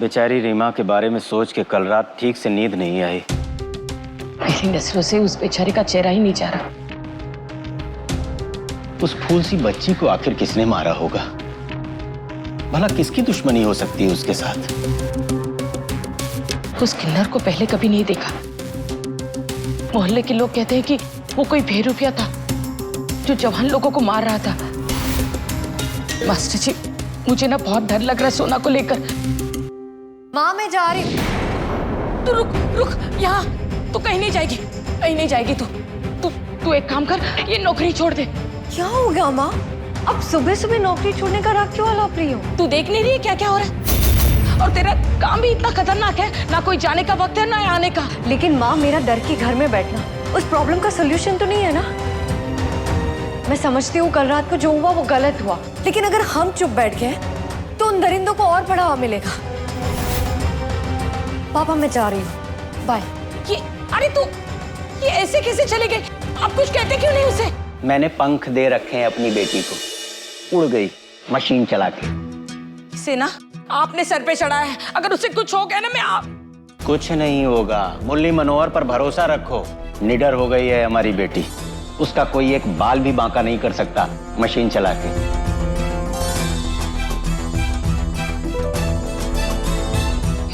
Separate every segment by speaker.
Speaker 1: बेचारी रीमा के बारे में सोच के कल रात ठीक से नींद नहीं आई।
Speaker 2: मेरी नजरों से उस बेचारी का चेहरा ही नहीं जा रहा।
Speaker 1: उस फूल सी बच्ची को आखिर किसने मारा होगा? भला किसकी दुश्मनी हो सकती है उसके साथ?
Speaker 2: उस किन्नर को पहले कभी नहीं देखा। मोहल्ले के लोग कहते हैं कि वो कोई बेरुपया था जो जवान लोगों को मार रहा था। मास्टर जी, मुझे ना बहुत डर लग रहा है सोना को लेकर।
Speaker 3: माँ मैं जा रही हूँ।
Speaker 2: तू रुक रुक, यहाँ तू कहीं नहीं जाएगी, कहीं नहीं जाएगी। तू एक काम कर, ये नौकरी छोड़ दे।
Speaker 3: क्या हो गया माँ? अब सुबह सुबह नौकरी छोड़ने का राग क्यों आलाप रही हो?
Speaker 2: तू देख नहीं रही है क्या क्या हो रहा है? और तेरा काम भी इतना खतरनाक है, ना कोई जाने का वक्त है ना आने का।
Speaker 3: लेकिन माँ, मेरा डर के घर में बैठना उस प्रॉब्लम का सोल्यूशन तो नहीं है ना। मैं समझती हूँ कल रात को जो हुआ वो गलत हुआ, लेकिन अगर हम चुप बैठ गए तो उन दरिंदों को और बढ़ावा मिलेगा। पापा मैं जा रही हूँ, बाय।
Speaker 2: अरे तू ये ऐसे कैसे चले गए? आप कुछ कहते क्यों नहीं उसे?
Speaker 1: मैंने पंख दे रखे हैं अपनी बेटी को, उड़ गई मशीन चला के।
Speaker 2: सेना, आपने सर पे चढ़ाया है, अगर उसे कुछ हो गया ना मैं आप।
Speaker 1: कुछ नहीं होगा, मुरली मनोहर पर भरोसा रखो। निडर हो गई है हमारी बेटी, उसका कोई एक बाल भी बांका नहीं कर सकता मशीन चला के।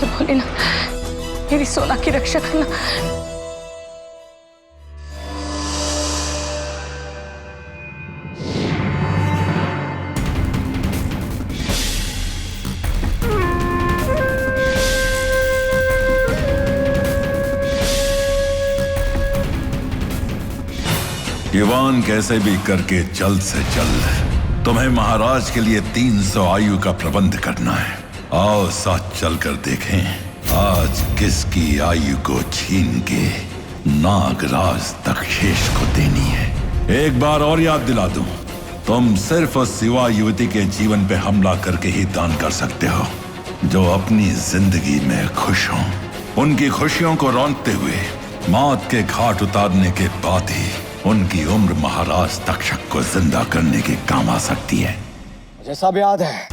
Speaker 2: बोले ना, मेरी सोना की रक्षा करना।
Speaker 4: ईवान कैसे भी करके जल्द से जल्द तुम्हें महाराज के लिए 300 आयु का प्रबंध करना है। आओ साथ चलकर देखें आज किसकी आयु को छीन के नागराज तक्षेश को देनी है। एक बार और याद दिला दूं, तुम सिर्फ उस सिवा युवती के जीवन पे हमला करके ही दान कर सकते हो जो अपनी जिंदगी में खुश हो। उनकी खुशियों को रौंदते हुए मौत के घाट उतारने के बाद ही उनकी उम्र महाराज तक्षक को जिंदा करने के काम आ सकती है।
Speaker 5: मुझे सब याद है,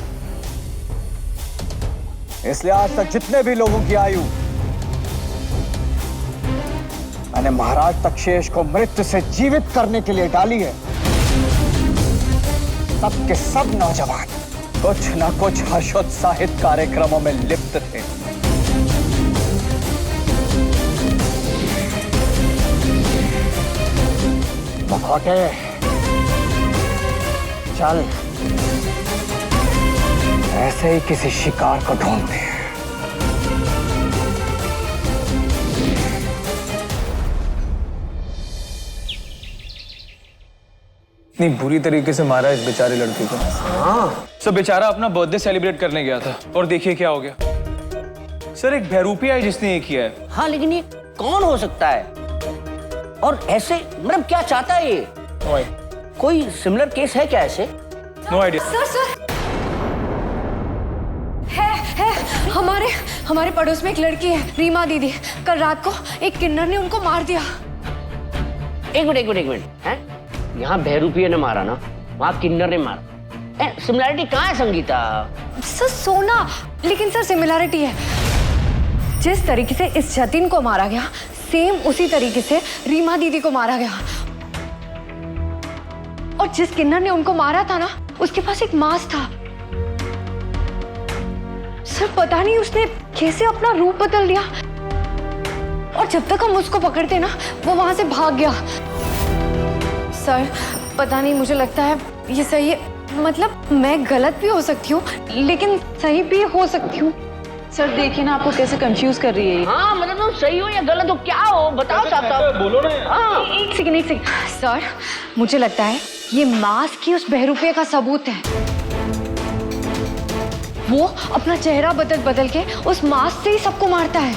Speaker 5: इसलिए आज तक जितने भी लोगों की आयु मैंने महाराज तक्षेश को मृत्यु से जीवित करने के लिए डाली है, सब के सब नौजवान कुछ न कुछ हर्षोत्साहित कार्यक्रमों में लिप्त थे। मुखौटे, चल ऐसे ही किसी शिकार को ढूंढते हैं।
Speaker 6: इतनी बुरी तरीके से मारा इस बेचारे लड़की को।
Speaker 5: हाँ,
Speaker 6: सर बेचारा अपना बर्थडे सेलिब्रेट करने गया था और देखिए क्या हो गया। सर एक बहरूपिया है जिसने ये किया है।
Speaker 7: हाँ लेकिन ये कौन हो सकता है और ऐसे मतलब क्या चाहता है ये? कोई सिमिलर केस है क्या ऐसे?
Speaker 6: No idea.
Speaker 3: सर है हमारे पड़ोस में एक लड़की है, रीमा दीदी। कल रात को एक किन्नर ने उनको मार दिया।
Speaker 7: एक मिनट हैं? यहाँ बहरूपिया ने मारा ना, वहाँ किन्नर ने मारा। सिमिलरिटी कहाँ है संगीता?
Speaker 3: सर सोना, लेकिन सर सिमिलरिटी है। जिस तरीके से इस जतिन को मारा गया सेम उसी तरीके से रीमा दीदी को मारा गया। और जिस किन्नर ने उनको मारा था ना, उसके पास एक मास्क था। सर पता नहीं उसने कैसे अपना रूप बदल दिया, और जब तक हम उसको पकड़ते ना वो वहां से भाग गया। सर पता नहीं, मुझे लगता है ये सही है। मतलब मैं गलत भी हो सकती हूँ लेकिन सही भी हो सकती हूँ।
Speaker 2: सर देखिए ना, आपको कैसे कंफ्यूज कर रही है।
Speaker 7: हाँ मतलब तुम सही हो या गलत हो, क्या हो बताओ साहब।
Speaker 6: बोलो ना।
Speaker 7: हाँ
Speaker 3: एक सेकंड। सर मुझे लगता है ये मास्क ही उस बहरूपिया का सबूत है। वो अपना चेहरा बदल के उस मास्क से ही सबको मारता है।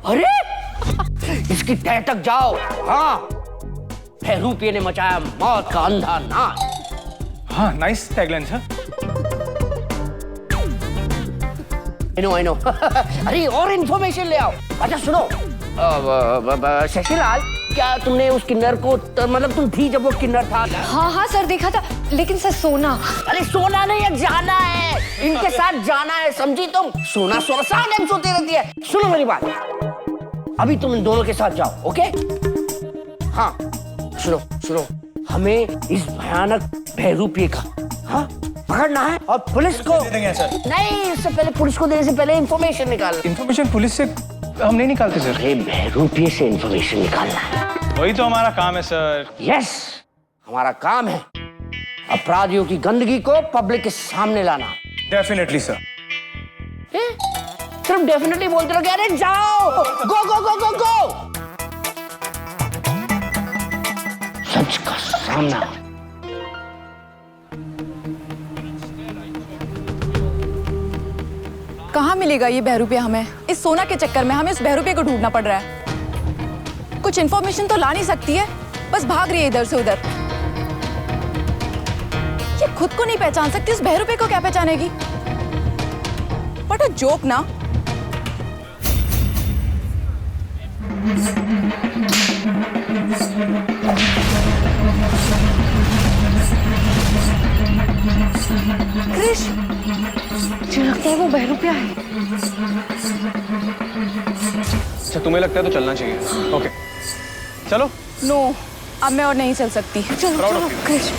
Speaker 7: अरे इसकी तह तक जाओ। हाँ बहरूपिया ने मचाया मौत का अंधा नाच।
Speaker 6: हाँ nice tagline sir.
Speaker 7: I know। अरे और इन्फॉर्मेशन ले आओ। अच्छा सुनो, शशिलाल क्या तुमने उस किन्नर को मतलब तुम थी जब वो किन्नर था?
Speaker 3: हाँ हाँ सर, देखा था, लेकिन सर सोना।
Speaker 7: अरे सोना नहीं है, जाना है, इनके साथ जाना है, समझी तुम? सोना सोना सारा टाइम सोती रहती है। सुनो मेरी बात, अभी तुम इन दोनों के साथ जाओ, ओके? हाँ सुनो सुनो, हमें इस भयानक बहरूपिये का पकड़ना है और पुलिस को नहीं, इससे पहले पुलिस को देने से पहले इंफॉर्मेशन निकाल।
Speaker 6: इंफॉर्मेशन पुलिस से हम नहीं निकालते सर।
Speaker 7: अरे बहरूपिये से इंफॉर्मेशन निकालना है,
Speaker 6: वही तो हमारा काम है सर।
Speaker 7: यस, हमारा काम है अपराधियों की गंदगी को पब्लिक के सामने लाना।
Speaker 6: Definitely sir.
Speaker 7: सिर्फ डेफिनेटली बोलते रहो, अरे जाओ, गो गो गो गो गो। सच का सामना।
Speaker 8: कहाँ मिलेगा ये बहरूपिया हमें? इस सोना के चक्कर में हमें उस बहरूपिये को ढूंढना पड़ रहा है। कुछ इन्फॉर्मेशन तो ला नहीं सकती है, बस भाग रही है इधर से उधर। ये खुद को नहीं पहचान सकती, उस बहरूपिये को क्या पहचानेगी? व्हाट अ जोक ना।
Speaker 3: क्रिश, मुझे लगता है वो बहरूपिया है।
Speaker 6: अच्छा तुम्हें लगता है तो चलना चाहिए। ओके चलो।
Speaker 8: नो, अब मैं और नहीं चल सकती।
Speaker 3: चलो चलो क्रिश।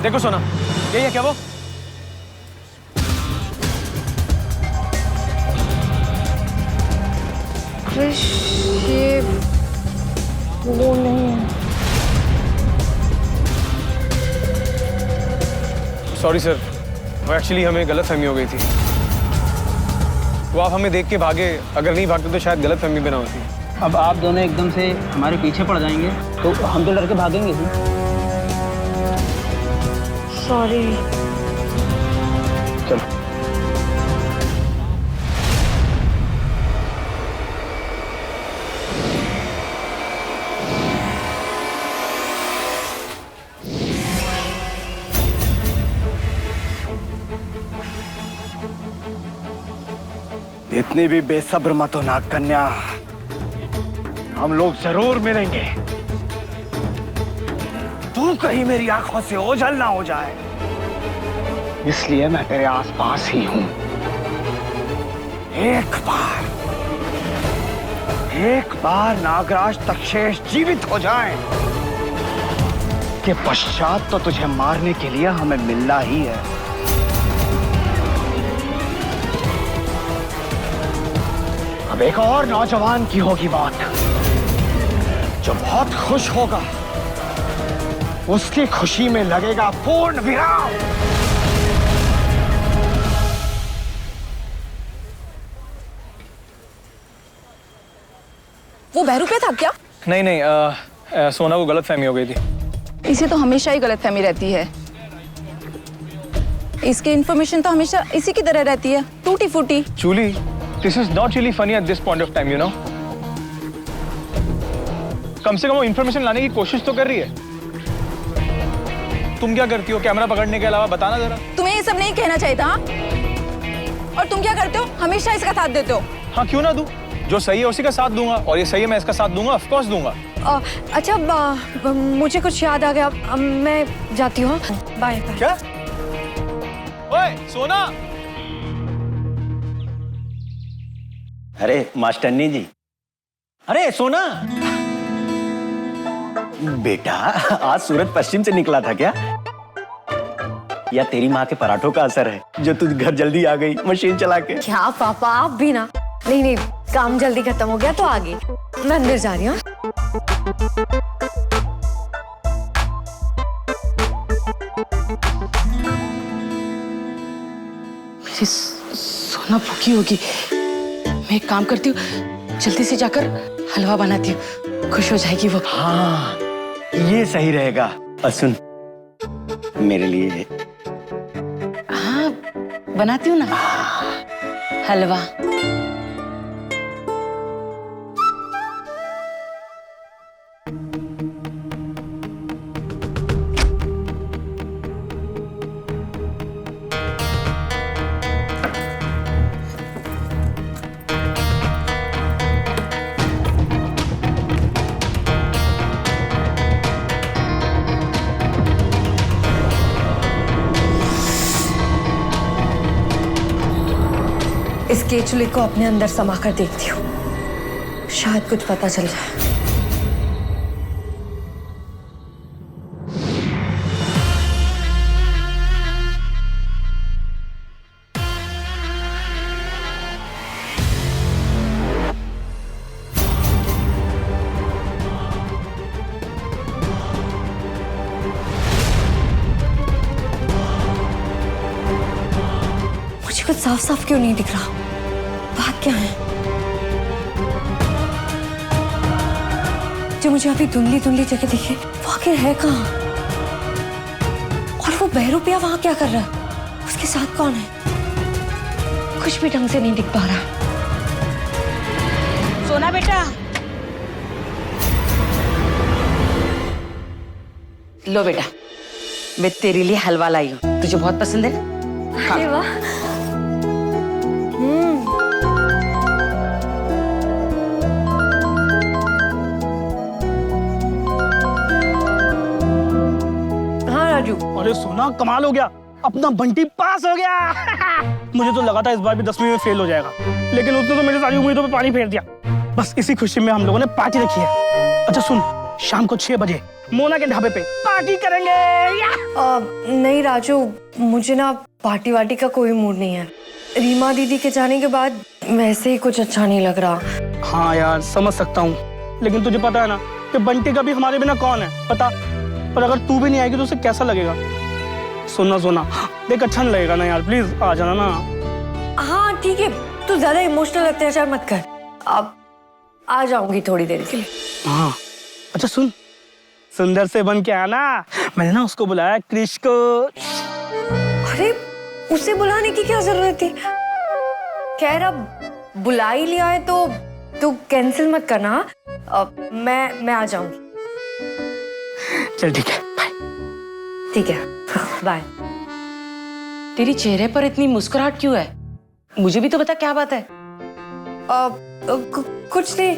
Speaker 6: देखो सोना, यही है क्या वो?
Speaker 3: क्रिश, ये वो नहीं है।
Speaker 6: सॉरी सर, वो एक्चुअली हमें गलतफहमी हो गई थी। वो आप हमें देख के भागे, अगर नहीं भागते तो शायद गलतफहमी भी ना होती।
Speaker 9: अब आप दोनों एकदम से हमारे पीछे पड़ जाएंगे तो हम तो डर के भागेंगे ही।
Speaker 3: सॉरी।
Speaker 6: चलो।
Speaker 5: इतनी भी बेसब्र मत हो नाग कन्या, हम लोग जरूर मिलेंगे। तू कहीं मेरी आंखों से ओझल ना हो जाए, इसलिए मैं तेरे आसपास ही हूं। एक बार नागराज तक्षेश जीवित हो जाए के पश्चात तो तुझे मारने के लिए हमें मिलना ही है। अब एक और नौजवान की होगी बात, जो बहुत खुश होगा, उसकी खुशी में लगेगा पूर्ण विराम।
Speaker 8: वो बहरूपिया था क्या?
Speaker 6: नहीं नहीं, सोना को गलतफहमी हो गई थी।
Speaker 8: इसे तो हमेशा ही गलतफहमी रहती है। इसकी इन्फॉर्मेशन तो हमेशा इसी की तरह रहती है, टूटी फूटी।
Speaker 6: Julie, this is not really funny at this point of time, you know. कम से कम वो इन्फॉर्मेशन लाने की कोशिश तो कर रही है। तुम क्या करती हो कैमरा पकड़ने के अलावा, बताना जरा।
Speaker 8: तुम्हें ये सब नहीं कहना चाहिए था। और तुम क्या करते हो? हमेशा इसका साथ देते हो।
Speaker 6: हाँ क्यों ना दूं, जो सही है उसी का साथ दूंगा, और ये सही है मैं इसका साथ दूंगा, ऑफ कोर्स दूंगा।
Speaker 3: अच्छा, मुझे कुछ याद आ गया, मैं जाती हूँ। Bye bye.
Speaker 6: क्या? ओए सोना।
Speaker 1: अरे मास्टरनी जी, अरे सोना बेटा, आज सूरज पश्चिम से निकला था क्या? या तेरी माँ के पराठों का असर है जो तू घर जल्दी आ गई मशीन चला के?
Speaker 3: क्या पापा, आप भी ना। नहीं नहीं, काम जल्दी खत्म हो गया तो आ गई। मैं अंदर जा रही हूँ।
Speaker 2: मेरी सोना भूखी होगी। मैं एक काम करती हूँ, जल्दी से जाकर हलवा बनाती हूँ, खुश हो जाएगी वो।
Speaker 1: हाँ ये सही रहेगा। और सुन, मेरे लिए
Speaker 2: हाँ बनाती हूँ ना हलवा।
Speaker 3: इस केचुली को अपने अंदर समा कर देखती हूँ, शायद कुछ पता चल जाए। मुझे कुछ साफ साफ क्यों नहीं दिख रहा? बात क्या है? जो मुझे अभी धुंधली धुंधली जगह दिखे वो आखिर है कहाँ? और वो बहरूपिया वहां क्या कर रहा है? उसके साथ कौन है? कुछ भी ढंग से नहीं दिख पा रहा।
Speaker 2: सोना बेटा, लो बेटा, मैं तेरे लिए हलवा लाई हूँ, तुझे बहुत पसंद है ना?
Speaker 3: अरे वाह। हाँ राजू।
Speaker 9: अरे सोना, कमाल हो गया, अपना बंटी पास हो गया। मुझे तो लगा था इस बार भी 10वीं में फेल हो जाएगा, लेकिन उसने तो मेरी सारी उम्मीदों पे पानी फेर दिया। बस इसी खुशी में हम लोगों ने पार्टी रखी है। अच्छा सुन, शाम को 6 बजे मोना के ढाबे पे पार्टी करेंगे।
Speaker 3: नहीं राजू, मुझे ना पार्टी वार्टी का कोई मूड नहीं है। रीमा दीदी के जाने के बाद वैसे ही कुछ अच्छा नहीं लग रहा।
Speaker 9: हाँ यार, समझ सकता हूँ, लेकिन तुझे पता है ना कि बंटी का भी हमारे बिना कौन है, पता। और अगर तू भी नहीं आएगी तो उसे कैसा लगेगा? सुनना सोना, देख अच्छा नहीं लगेगा ना यार, प्लीज आ जाना ना।
Speaker 3: हाँ ठीक है, तू ज्यादा इमोशनल अत्याचार मत कर। अब आ जाऊंगी थोड़ी देर के लिए।
Speaker 9: हाँ अच्छा सुन, सुंदर से बन के आना। मैंने ना उसको बुलाया, क्रिश को।
Speaker 3: अरे उसे बुलाने की क्या जरूरत थी? खैर अब बुला ही लिया है तो तू कैंसिल मत करना। मैं आ जाऊंगी।
Speaker 9: चल ठीक है, बाय।
Speaker 3: ठीक है, बाय।
Speaker 2: तेरी चेहरे पर इतनी मुस्कुराहट क्यों है? मुझे भी तो बता क्या बात है।
Speaker 3: कुछ नहीं।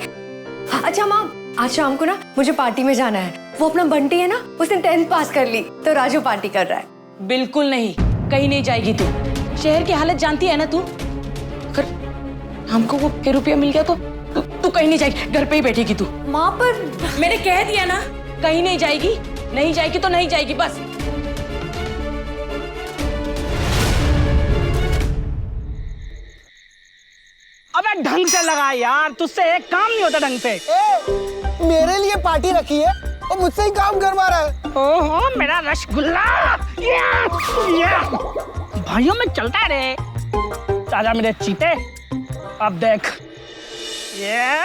Speaker 3: अच्छा माँ, आज शाम को ना मुझे पार्टी में जाना है। वो अपना बंटी है ना, उसने 10th पास कर ली, तो राजू पार्टी कर रहा है।
Speaker 2: बिल्कुल नहीं, कहीं नहीं जाएगी तू। शहर की हालत जानती है ना तू। अगर हमको वो ₹1 मिल गया तो तू कहीं नहीं जाएगी, घर पे ही बैठेगी तू।
Speaker 3: माँ पर
Speaker 2: मैंने कह दिया ना, कहीं नहीं जाएगी। नहीं जाएगी तो नहीं जाएगी, बस।
Speaker 9: अबे ढंग से लगा यार, तुझसे एक काम नहीं होता ढंग से।
Speaker 5: मेरे लिए पार्टी रखी है और मुझसे ही काम करवा रहा है।
Speaker 9: ओहो मेरा रसगुल्ला। भाइयों में चलता रे। आजा मेरे चीते, अब देख ये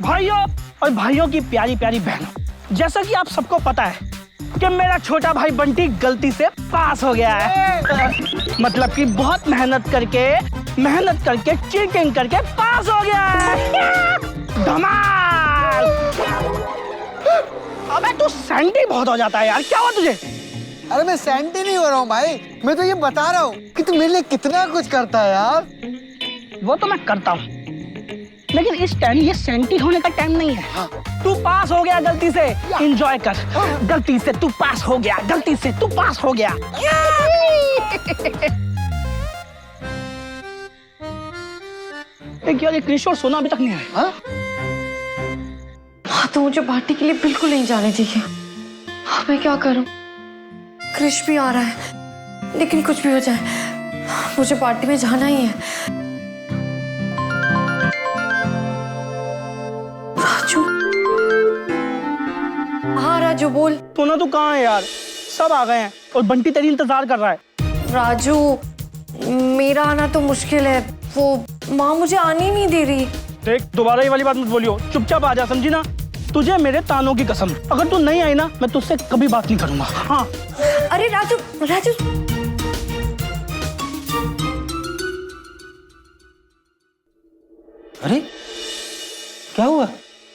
Speaker 9: भाइयों और भाइयों की प्यारी प्यारी बहनों, जैसा कि आप सबको पता है कि मेरा छोटा भाई बंटी गलती से पास हो गया है। मतलब कि बहुत मेहनत करके चीटिंग करके पास हो गया है। धमाल। अबे तू सैंडी बहुत हो जाता है यार, क्या हुआ तुझे?
Speaker 5: अरे मैं सैंटी नहीं हो रहा हूँ भाई, मैं तो ये बता रहा हूँ कि तू मेरे लिए कितना कुछ करता है यार।
Speaker 9: वो तो मैं करता हूँ, लेकिन इस टाइम ये सैंटी होने का टाइम नहीं है। हाँ। तू पास हो गया गलती से, एंजॉय कर। गलती से तू पास हो गया, गलती से तू पास हो गया। यार ये क्रिश और सोना अभी तक नहीं आए। हाँ?
Speaker 3: हाँ तो मुझे पार्टी के लिए बिल्कुल नहीं जाने चाहिए। हाँ मैं क्या करूं? क्रिश भी आ रहा है, लेकिन कुछ भी हो जाए मुझे पार्टी में जाना ही है। राजू। हाँ राजू बोल।
Speaker 9: सोना तू कहाँ है यार? सब आ गए हैं और बंटी तेरी इंतजार कर रहा है।
Speaker 3: राजू मेरा आना तो मुश्किल है, वो माँ मुझे आने नहीं दे रही।
Speaker 9: देख दोबारा ये वाली बात मत बोलियो, चुपचाप आ जा, समझी ना? तुझे मेरे तानों की कसम, अगर तू नहीं आई ना मैं तुझसे कभी बात नहीं करूंगा। हाँ।
Speaker 3: अरे राजू राजू
Speaker 1: क्या हुआ?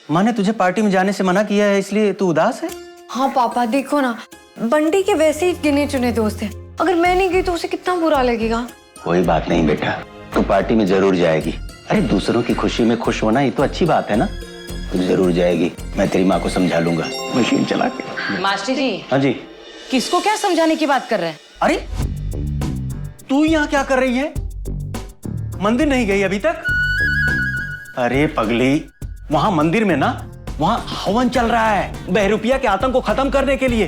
Speaker 1: माँ ने तुझे पार्टी में जाने से मना किया है इसलिए तू उदास है?
Speaker 3: हाँ पापा देखो ना, बंटी के वैसे ही गिने चुने दोस्त हैं। अगर मैं नहीं गई तो उसे कितना बुरा लगेगा।
Speaker 1: कोई बात नहीं बेटा, तू पार्टी में जरूर जाएगी। अरे दूसरों की खुशी में खुश होना ये तो अच्छी बात है ना। तू जरूर जाएगी, मैं तेरी माँ को समझा लूंगा मशीन चला के।
Speaker 2: मास्टर जी।
Speaker 1: हाँ जी।
Speaker 2: किसको क्या समझाने की बात कर रहे हैं?
Speaker 1: अरे तू यहाँ क्या कर रही है? मंदिर नहीं गई अभी तक? अरे पगली, वहां मंदिर में ना वहां हवन चल रहा है बहरूपिया के आतंक को खत्म करने के लिए।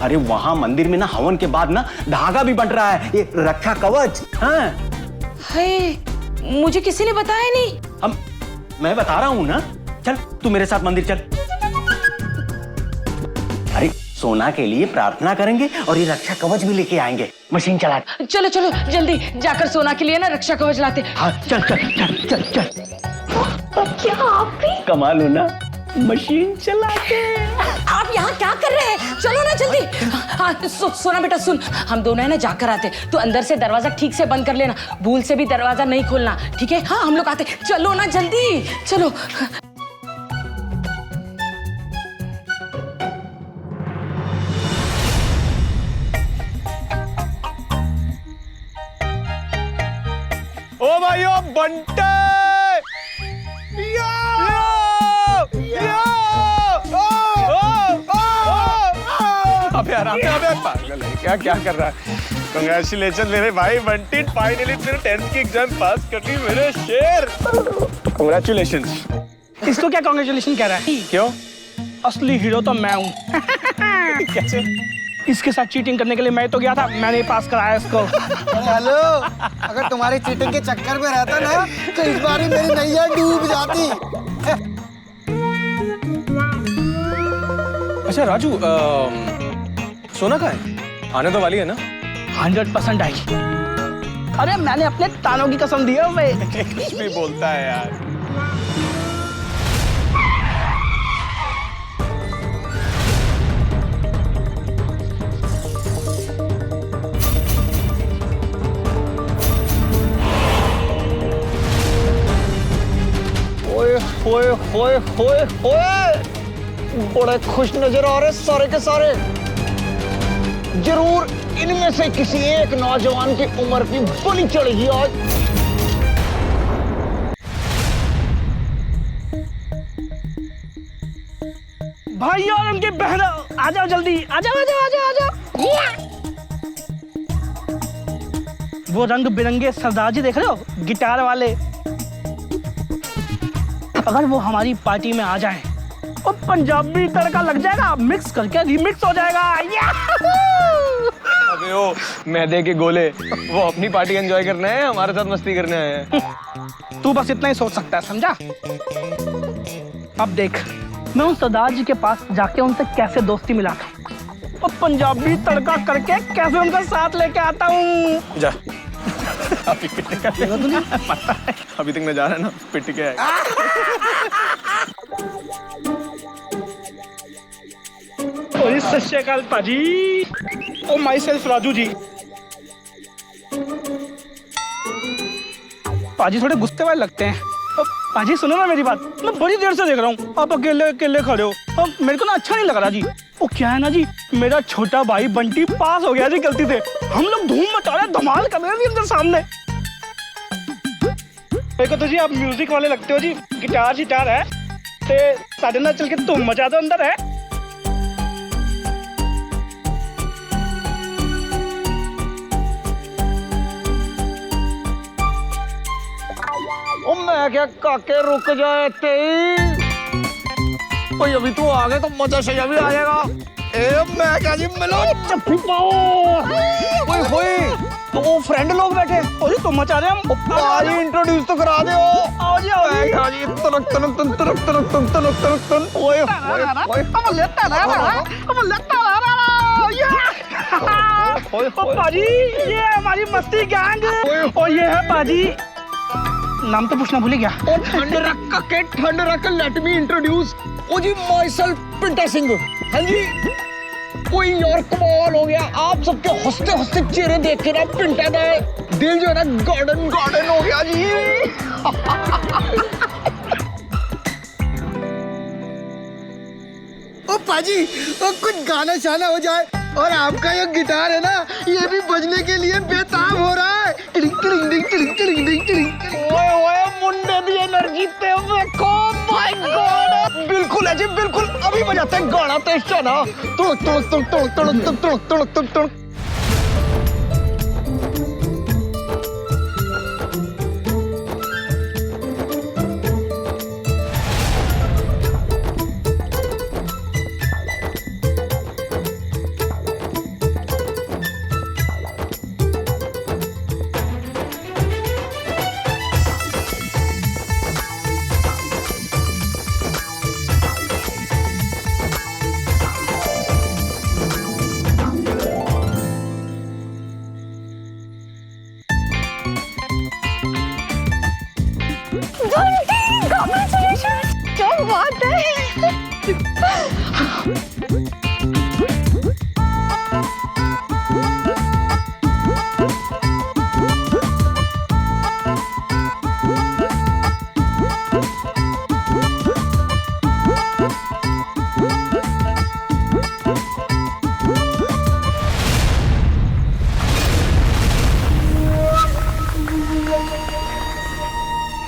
Speaker 1: अरे वहां मंदिर में ना हवन के बाद ना धागा भी बंट रहा है, ये रक्षा कवच। हाँ
Speaker 2: हाय, मुझे किसी ने बताया नहीं।
Speaker 1: मैं बता रहा हूं ना। चल तू मेरे साथ मंदिर चल। अरे सोना के लिए प्रार्थना करेंगे और ये रक्षा कवच भी लेके आएंगे। मशीन चला।
Speaker 2: चलो चलो जल्दी जाकर सोना के लिए ना रक्षा कवच लाते।
Speaker 1: हाँ चल चल चल चल चल।
Speaker 3: क्या आप भी?
Speaker 1: कमाल हो ना, मशीन चला के।
Speaker 2: आप यहाँ क्या कर रहे हैं? चलो ना जल्दी। हाँ सोना बेटा सुन, हम दोनों है ना जाकर आते। तो अंदर से दरवाजा ठीक से बंद कर लेना, भूल से भी दरवाजा नहीं खोलना, ठीक है? हाँ हम लोग आते। चलो ना जल्दी चलो।
Speaker 6: ओ भाइयों, बंटे अबे पागल है क्या? क्या कर रहा है? कंग्रेचुलेशन मेरे भाई बंटी, फाइनली तेरे 10th की एग्जाम पास कर ली मेरे शेर। कंग्रेचुलेशन।
Speaker 9: इसको क्या कांग्रेचुलेशन कह रहा है?
Speaker 6: क्यों?
Speaker 9: असली हीरो तो मैं हूँ।
Speaker 6: कैसे?
Speaker 9: इसके साथ चीटिंग करने के लिए मैं तो गया था, मैंने ही पास कराया इसको।
Speaker 10: हेलो, अगर तुम्हारी चीटिंग के चक्कर में रहता ना तो इस बार मेरी नैया डूब जाती।
Speaker 6: अच्छा राजू, सोना कहाँ है? आने तो वाली है ना?
Speaker 9: 100% आई। अरे मैंने अपने तानों की कसम दी है मैं।
Speaker 6: कुछ भी बोलता है यार।
Speaker 5: ओए होए होए होए होए, बड़े खुश नजर आ रहे सारे के सारे। जरूर इनमें से किसी एक नौजवान की उम्र की बलि चढ़ेगी आज।
Speaker 9: भाई और उनकी बहनों, आ जाओ जल्दी, आ जाओ आ जाओ आ जाओ आ जाओ। वो रंग बिरंगे सरदार जी देख रहे हो, गिटार वाले? अगर वो हमारी पार्टी में आ जाए और पंजाबी तड़का लग जाएगा, मिक्स करके रिमिक्स हो जाएगा।
Speaker 6: अबे ओ मैदे के गोले, वो अपनी पार्टी एंजॉय करना है, हमारे साथ मस्ती करने आए हैं।
Speaker 9: तू बस इतना ही सोच सकता है, समझा? अब देख, मैं उन सरदार जी के पास जाके उनसे कैसे दोस्ती मिलाता हूँ और पंजाबी तड़का करके कैसे उनका साथ लेके आता हूँ।
Speaker 6: जा अभी तक नजारा ना पिट के आएगा।
Speaker 9: सत श्री अकाल पाजी। ओ माई सेल्फ राजू जी। पाजी थोड़े गुस्से वाले लगते हैं। पाजी सुनो ना मेरी बात, मैं बड़ी देर से देख रहा हूँ आप अकेले अकेले खड़े हो और मेरे को ना अच्छा नहीं लग रहा जी। वो क्या है ना जी, मेरा छोटा भाई बंटी पास हो गया जी गलती से। हम लोग धूम मचा रहे, धमाल कर रहे हैं इधर सामने। मेरे को तो जी आप म्यूजिक वाले लगते हो जी, गिटार शिटार है ते साढ़े ना चल के तुम मचा दो अंदर है।
Speaker 5: ओ मैं क्या काके रुक जाए तेई। ओए अभी तू आ गए तो मजा शजा भी आ जाएगा। ए मैं क्या जी, मिलो चप्पू पाओ। ओए होए, तो वो फ्रेंड लोग बैठे।
Speaker 9: ओए तुम मचा रहे हम।
Speaker 5: आज इंट्रोड्यूस तो करा दे।
Speaker 9: आओ जी आओ जी।
Speaker 5: आज तनक तनक तन तनक तनक तन तनक तनक तन। ओए ओए
Speaker 9: हम लेता पाजी, ये हमारी मस्ती गैंग। और ये है पाजी, नाम तो पूछना भूल गया।
Speaker 5: ठंड रख, लेट मी इंट्रोड्यूस। ओ जी माई सेल्फ पिंटा सिंह। हाँ जी, कोई यार कमाल हो गया, आप सबके हंसते हंसते चेहरे देख के ना पिंटा का दिल जो है ना गार्डन गार्डन हो गया जी।
Speaker 10: ओ पाजी, ओ कुछ गाना शाना हो जाए। और आपका ये गिटार है ना, ये भी बजने के लिए बेताब हो रहा है। टिरिंग टिरिंग टिरिंग टिरिंग टिरिंग टिरिंग टिरिंग।
Speaker 5: ओए ओए मुंडे दी एनर्जी ते देखो, माय गॉड। बिल्कुल है जी बिल्कुल, अभी बजाते हैं गाना तो इसका ना तुड़क तुड़क तुड़क तुड़क तुड़क तुड़क तुड़क तुड़क तुड़क।
Speaker 3: क्या बात है।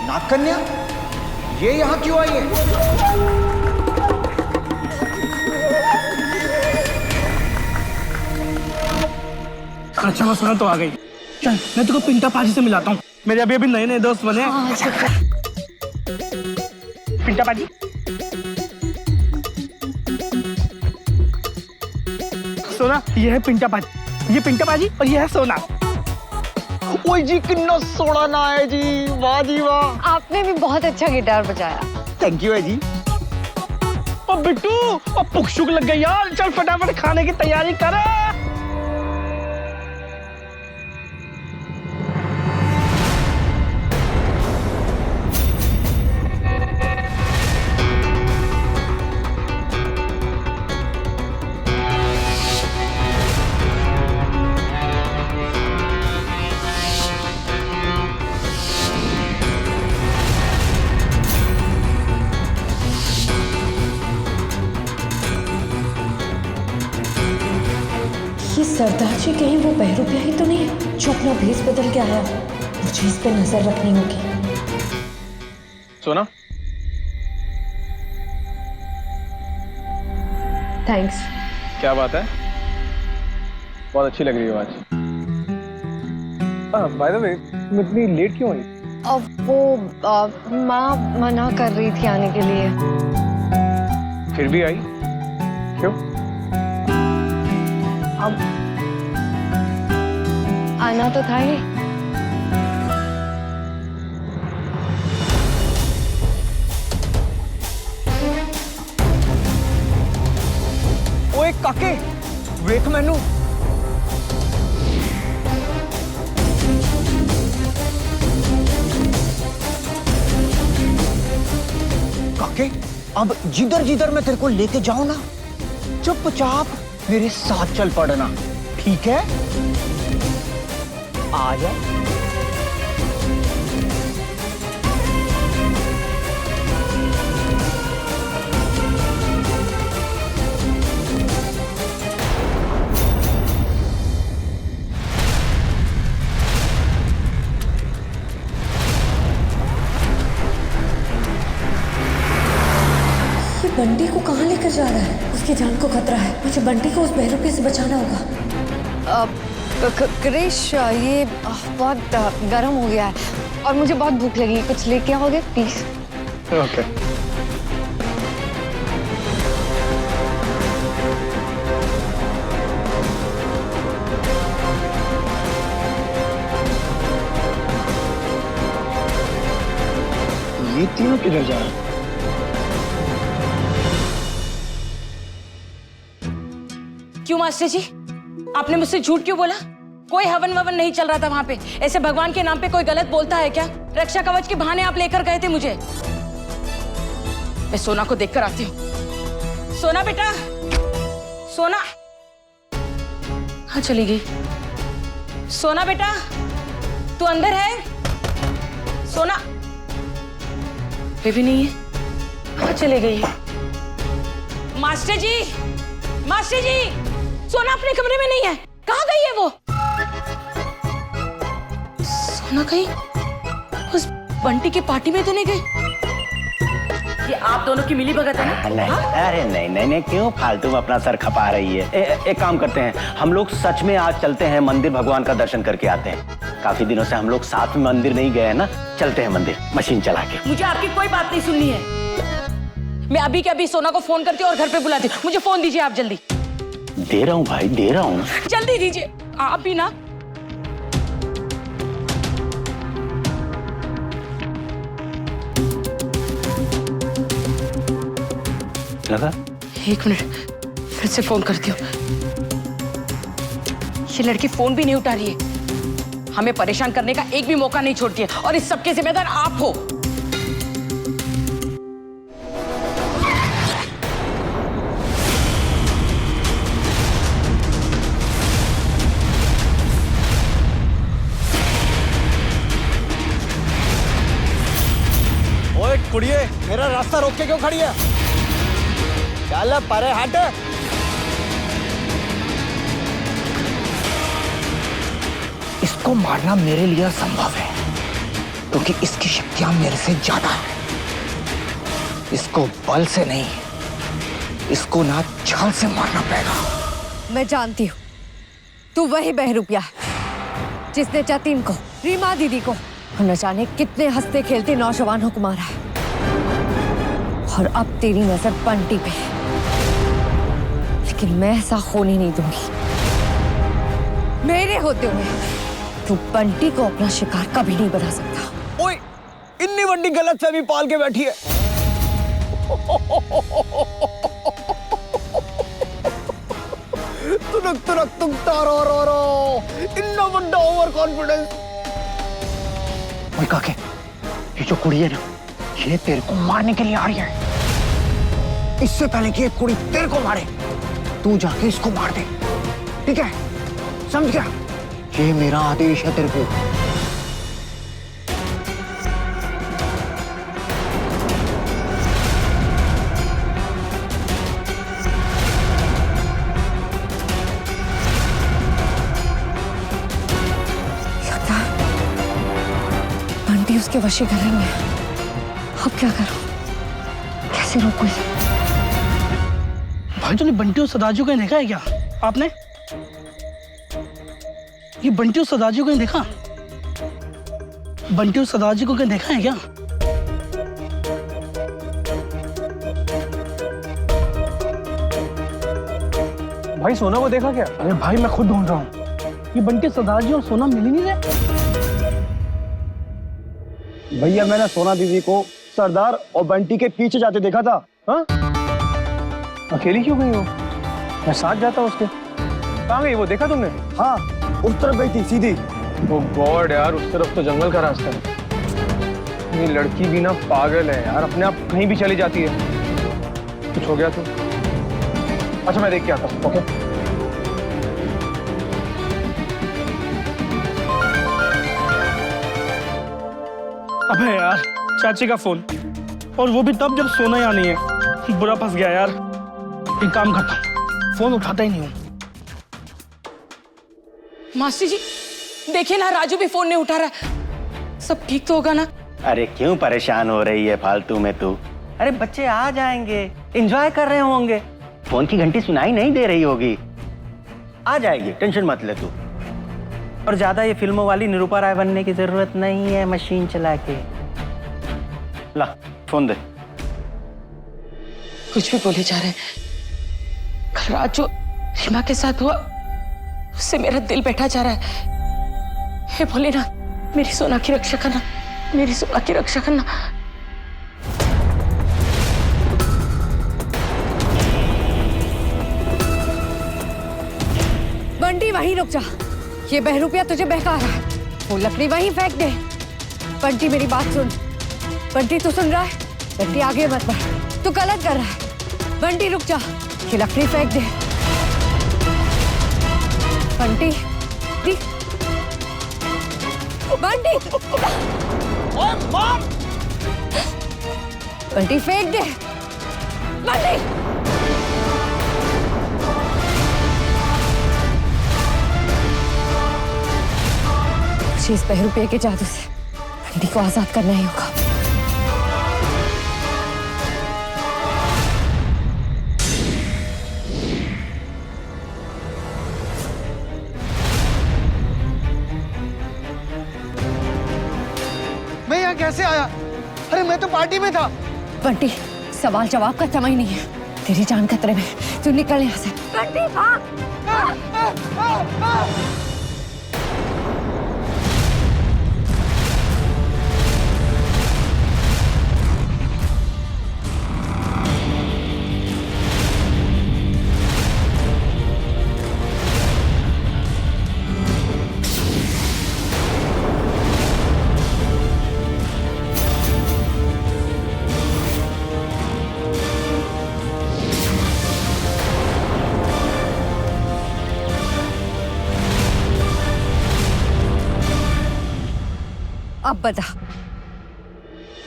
Speaker 5: नागकन्या, ये यहाँ क्यों आई है?
Speaker 9: अच्छा मसला तो आ गई। चल मैं तुझको पिंटा पाजी से मिलाता हूँ, मेरे अभी अभी नए नए दोस्त बने हैं। पिंटा पाजी, सोना ये है पिंटा पाजी, ये पिंटा पाजी और ये है सोना।
Speaker 5: ओए जी कितना सोना ना है जी, वाह जी वाह।
Speaker 3: आपने भी बहुत अच्छा गिटार बजाया।
Speaker 5: थैंक यू है जी।
Speaker 9: ओ बिट्टू, ओ भूख शुक लग गई यार, चल फटाफट खाने की तैयारी कर।
Speaker 11: ये सरदार जी कहीं वो बहरूपिया ही तो नहीं है जो अपना भेष बदल के आया। मुझे इस पे नजर रखनी होगी।
Speaker 6: सोना,
Speaker 3: थैंक्स।
Speaker 6: क्या बात है, बहुत अच्छी लग रही हो आज। बाय द वे, तुम इतनी लेट क्यों आई?
Speaker 3: अब वो माँ मना कर रही थी आने के लिए।
Speaker 6: फिर भी आई क्यों?
Speaker 3: अब आना तो था ही।
Speaker 5: ओए काके, वेख मैनू। काके, अब जिधर जिधर मैं तेरे को लेके जाऊं ना, चुपचाप मेरे साथ चल पड़ना, ठीक है? आ जा।
Speaker 11: ये बंटी को कहाँ लेकर जा रहा है? उसकी जान को खतरा है। मुझे बंटी को उस बहरूपिया से बचाना होगा।
Speaker 3: क्रिश, ये बहुत गर्म हो गया है और मुझे बहुत भूख लगी। कुछ लेके आओगे प्लीज?
Speaker 6: ओके।
Speaker 5: ये तीनों किधर जा रहे हैं?
Speaker 2: क्यों मास्टर जी, आपने मुझसे झूठ क्यों बोला? कोई हवन ववन नहीं चल रहा था वहां पे। ऐसे भगवान के नाम पे कोई गलत बोलता है क्या? रक्षा कवच के बहाने आप लेकर गए थे मुझे। मैं सोना को देखकर आती हूँ। सोना बेटा, सोना। हाँ चली गई। सोना बेटा, तू अंदर है? सोना बेबी नहीं है, हाँ चली गई है। मास्टर जी, मास्टर जी, सोना अपने कमरे में नहीं है, कहाँ गई है वो? सोना कहीं उस बंटी की पार्टी में तो नहीं गई? ये आप दोनों की मिली भगत है ना?
Speaker 1: नहीं, अरे नहीं नहीं नहीं, क्यों फालतू में अपना सर खपा रही है। एक काम करते हैं, हम लोग सच में आज चलते हैं मंदिर, भगवान का दर्शन करके आते हैं। काफी दिनों से हम लोग साथ में मंदिर नहीं गए हैं ना, चलते हैं मंदिर मशीन चला के।
Speaker 2: मुझे आपकी कोई बात नहीं सुननी है। मैं अभी के अभी सोना को फोन करती हूँ और घर पे बुलाती हूँ। मुझे फोन दीजिए आप जल्दी।
Speaker 1: दे रहा हूँ भाई, दे रहा हूँ।
Speaker 2: जल्दी दीजिए आप भी ना।
Speaker 1: लगा?
Speaker 2: एक मिनट, फिर से फोन करती हूँ। ये लड़की फोन भी नहीं उठा रही है, हमें परेशान करने का एक भी मौका नहीं छोड़ती है, और इस सबके जिम्मेदार आप हो।
Speaker 5: ओए कुड़िए, मेरा रास्ता रोक के क्यों खड़ी है? चल परे हट। इसको मारना मेरे लिए संभव है, क्योंकि इसकी शक्तियां मेरे से ज्यादा है। इसको बल से नहीं, इसको ना छाल से मारना पड़ेगा।
Speaker 11: मैं जानती हूँ तू वही बहरूपिया है जिसने जतिन को, रीमा दीदी को और न जाने कितने हंसते खेलते नौजवानों को मारा है। और अब तेरी नजर बंटी पे है, लेकिन मैं ऐसा होने नहीं दूंगी। मेरे होते हुए तू बंटी को अपना शिकार कभी नहीं बना सकता।
Speaker 5: ओए, इतनी बड़ी गलतफहमी पाल के बैठी है। तुरक तारो इतना बड़ा ओवर कॉन्फिडेंस। ओए काके, ये जो कुड़ी है ना, ये तेरे को मारने के लिए आ रही है। इससे पहले कि ये कुड़ी तेरे को मारे, तू जाके इसको मार दे, ठीक है? समझ गया? ये मेरा आदेश है तेरे को।
Speaker 11: बंटी उसके वशीकरण में। अब क्या करूं? कैसे रोकूं इसे?
Speaker 9: भाई, तूने बंटी और सदाजू को देखा है क्या आपने? ये बंटी और सदाजू को देखा? बंटी और सदाजू को देखा है क्या?
Speaker 6: भाई सोना को देखा क्या?
Speaker 9: अरे भाई, मैं खुद ढूंढ रहा हूँ। ये बंटी, सदाजू और सोना मिल ही नहीं रहे।
Speaker 6: भैया, मैंने सोना दीदी को सरदार और बंटी के पीछे जाते देखा था। हाँ? अकेली क्यों गई हो? मैं साथ जाता उसके। कहाँ गई वो, देखा तुमने? हाँ, उस तरफ गई थी सीधी। ओ गॉड यार, उस तरफ तो जंगल का रास्ता है। ये लड़की भी ना पागल है यार, अपने आप कहीं भी चली जाती है। कुछ हो गया तो? अच्छा, मैं देख के आता हूँ। ओके।
Speaker 9: अबे यार, चाची का फोन, और वो भी तब जब सोना यहाँ नहीं है। बुरा फंस गया यार। एक काम करता हूँ, फोन उठाता ही नहीं हूँ।
Speaker 2: मास्टर जी देखिए ना, राजू भी फोन नहीं उठा रहा है। सब ठीक तो होगा ना?
Speaker 1: अरे क्यों परेशान हो रही है फालतू में तू? अरे बच्चे आ जाएंगे, एंजॉय कर रहे होंगे। फोन की घंटी सुनाई नहीं दे रही होगी, आ जाएगी, टेंशन मत ले तू। और ज्यादा ये फिल्मों वाली निरूपा राय बनने की जरूरत नहीं है, मशीन चला के। ला फोन दे।
Speaker 2: कुछ भी बोले जा रहे हैं। कल रात जो रीमा के साथ हुआ, उससे मेरा दिल बैठा जा रहा है। हे भोलेनाथ, मेरी सोना की रक्षा करना, मेरी सोना की रक्षा करना।
Speaker 11: बंटी, वहीं रुक जा। ये बहरूपिया तुझे बहका रहा है। वो लकड़ी वहीं फेंक दे। बंटी, मेरी बात सुन। बंटी, तू सुन रहा है? बंटी, आगे मत बढ़, तू गलत कर रहा है। बंटी रुक जा, ये लकड़ी फेंक दे। बंटी बंटी बंटी फेंक दे बंटी। मुझे इस बहरूपिया के जादू से बंटी को आजाद करना ही होगा।
Speaker 10: मैं यहाँ कैसे आया? अरे मैं तो पार्टी में था।
Speaker 11: बंटी सवाल जवाब का समय नहीं है, तेरी जान खतरे में, तू निकल यहाँ से। बंटी भाग। अब बता,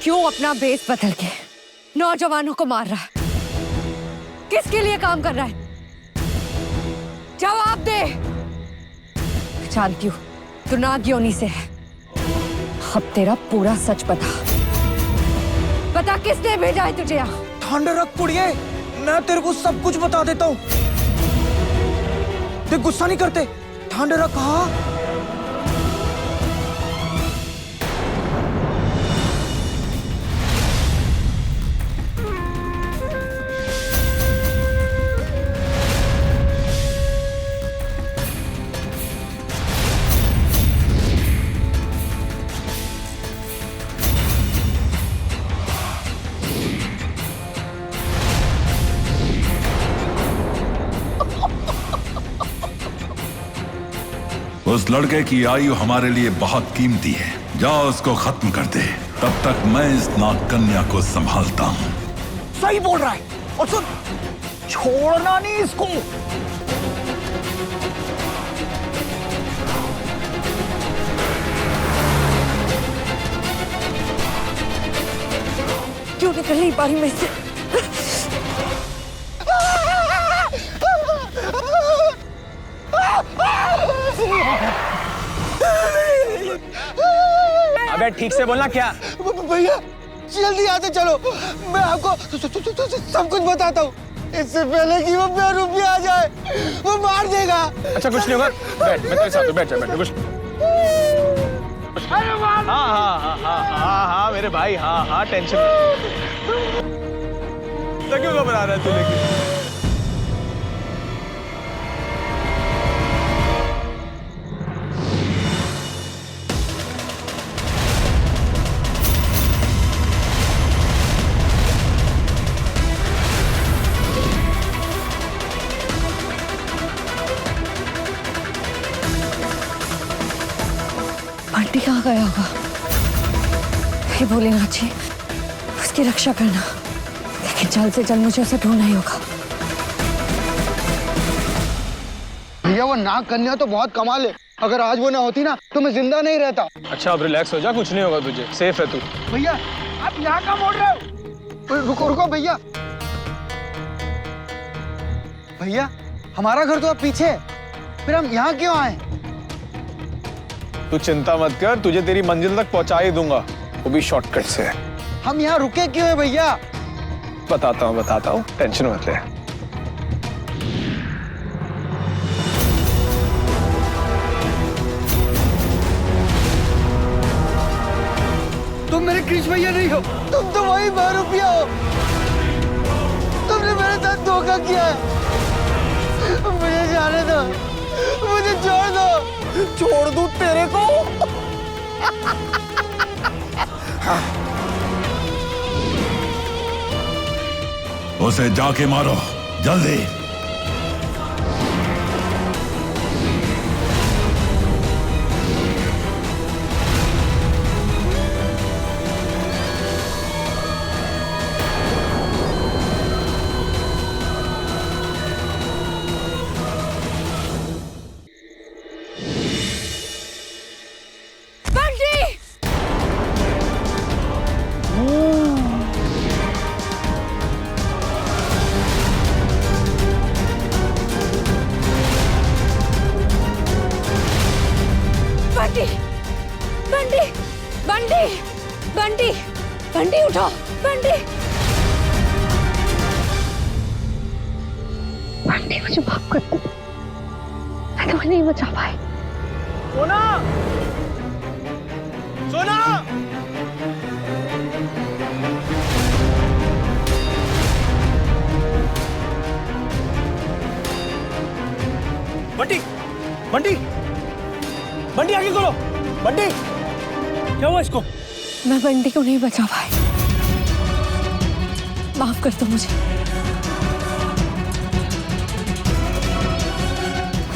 Speaker 11: क्यों अपना बेस बदल के नौजवानों को मार रहा है? किसके लिए काम कर रहा है? जवाब दे। जानती हूं तू नागियोनी से है। अब तेरा पूरा सच बता किसने भेजा है तुझे यहाँ?
Speaker 5: ठंडे रख कुड़िए, मैं तेरे को सब कुछ बता देता हूँ। देख गुस्सा नहीं करते, ठंडे रख। हाँ
Speaker 4: उस लड़के की आयु हमारे लिए बहुत कीमती है। जाओ उसको खत्म कर दे, तब तक मैं इस नागकन्या को संभालता हूँ।
Speaker 5: सही बोल रहा है। और सुन, छोड़ना नहीं इसको।
Speaker 11: क्यों निकल नहीं पा रही मैं इससे?
Speaker 1: अबे ठीक से बोलना क्या?
Speaker 10: भैया जल्दी आते चलो, मैं आपको सब कुछ बताता हूँ। इससे पहले कि वो बहरूपिया आ जाए, वो मार देगा।
Speaker 1: अच्छा कुछ नहीं होगा, बैठ, मैं तेरे साथ हूँ, बैठ जा, बैठ कुछ। हाँ मेरे भाई, हाँ टेंशन तो क्यों घबरा रहा है तू? लेकिन
Speaker 11: बंटी कहाँ गया होगा? हे भोलेनाथ जी, उसकी रक्षा करना, लेकिन जल्द से जल्द मुझे उसे ढूंढना ही होगा।
Speaker 10: भैया वो नाग कन्या तो बहुत कमाल है। अगर आज वो ना होती ना तो मैं जिंदा नहीं रहता।
Speaker 1: अच्छा अब रिलैक्स हो जा, कुछ नहीं होगा तुझे, सेफ है तू।
Speaker 10: भैया आप यहाँ कहाँ मोड़ रहे हो? रुको रुको भैया। भैया हमारा घर तो अब पीछे है, फिर हम यहाँ क्यों आए?
Speaker 1: तू चिंता मत कर, तुझे तेरी मंजिल तक पहुंचा ही दूंगा, वो भी शॉर्टकट से।
Speaker 10: हम यहाँ रुके क्यों है भैया?
Speaker 1: बताता हूँ, टेंशन मत ले।
Speaker 10: तुम मेरे क्रिश भैया नहीं हो, तुम तो वही बहरूपिया हो। तुमने मेरे साथ धोखा किया है। मुझे जाने दो, मुझे छोड़ दो।
Speaker 5: छोड़ दूं तेरे को?
Speaker 4: उसे जाके मारो जल्दी।
Speaker 3: उठो बंटी। बंटी मुझे माफ कर दो, मैं तुम्हें नहीं बचा पाई।
Speaker 6: सोना, सोना, बंटी, बंटी, बंटी आगे खोलो, बंटी, क्या हुआ इसको?
Speaker 3: मैं बंटी को नहीं बचा पाई, माफ कर दो मुझे।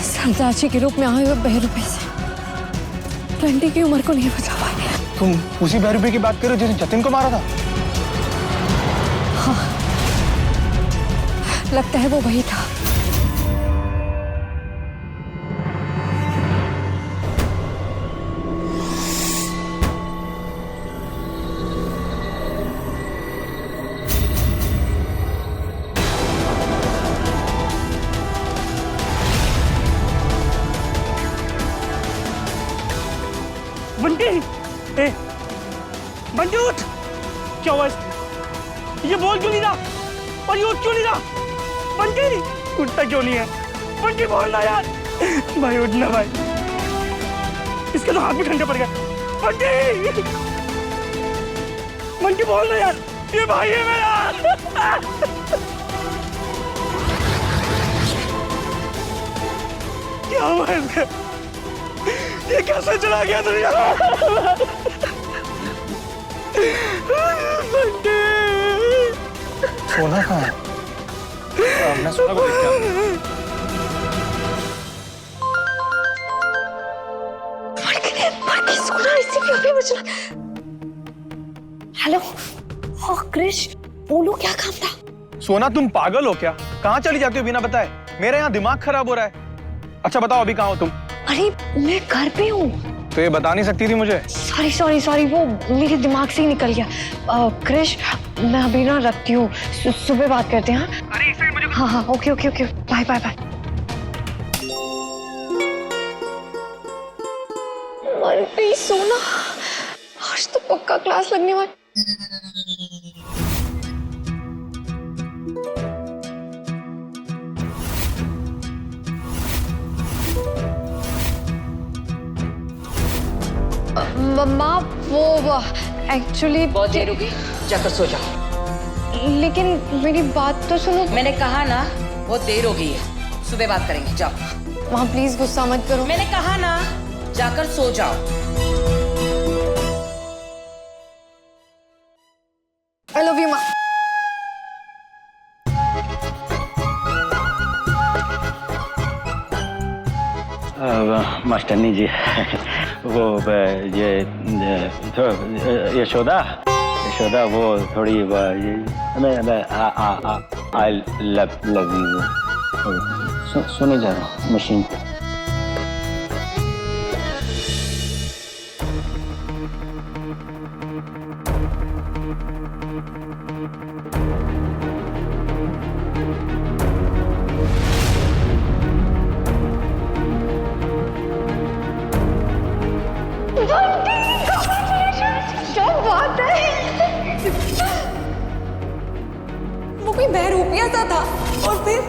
Speaker 3: सरदार जी के रूप में आए हुए बहरूपे से बंटी की उम्र को नहीं बचा पाई।
Speaker 6: तुम उसी बहरूपे की बात करो जिसने जतिन को मारा था?
Speaker 3: हाँ, लगता है वो वही था।
Speaker 9: बंटी, ए, बंटी उठ। क्या हुआ इसको? ये बोल क्यों नहीं रहा और ये उठ क्यों नहीं रहा? बंटी उठता क्यों नहीं है? बंटी बोलना यार। भाई उठना भाई, इसके तो हाथ भी ठंडे पड़ गए। बंटी, बंटी बोलना यार, ये भाई है मेरा। क्या हुआ इसका? ये कैसे चला गया दुनिया?
Speaker 6: सोना कहाँ है? मैं सोना को देखता हूँ।
Speaker 3: सोना इसी पे अभी बचना। हेलो, हाँ क्रिश, बोलो क्या काम था?
Speaker 6: सोना तुम पागल हो क्या? कहाँ चली जाती हो बिना बताए? मेरा यहाँ दिमाग खराब हो रहा है। अच्छा बताओ अभी कहाँ हो तुम?
Speaker 3: अरे मैं घर पे हूँ।
Speaker 6: तो ये बता नहीं सकती थी मुझे?
Speaker 3: सॉरी सॉरी सॉरी, वो मेरे दिमाग से ही निकल गया। क्रिश, मैं अभी ना रखती हूँ, सुबह बात करते हैं। हाँ
Speaker 9: अरे एक सेकंड मुझे।
Speaker 3: हाँ हाँ, okay okay okay, bye bye bye. अरे सोना, आज तो पक्का क्लास लगने वाली। मम्मा वो एक्चुअली
Speaker 2: बहुत देर हो गई, जाकर सो जाओ।
Speaker 3: लेकिन मेरी बात तो सुनो।
Speaker 2: मैंने कहा ना, बहुत देर हो गई है, सुबह बात करेंगे, जाओ।
Speaker 3: माँ प्लीज गुस्सा मत करो।
Speaker 2: मैंने कहा ना, जाकर सो जाओ।
Speaker 3: आई लव यू माँ।
Speaker 1: मास्टरनी जी, वो ये यशोदा, यशोदा वो थोड़ी आई लव यू सुने जा रहा हूँ मशीन पे।
Speaker 3: क्या बात है? वो कोई बहरूपिया सा था और फिर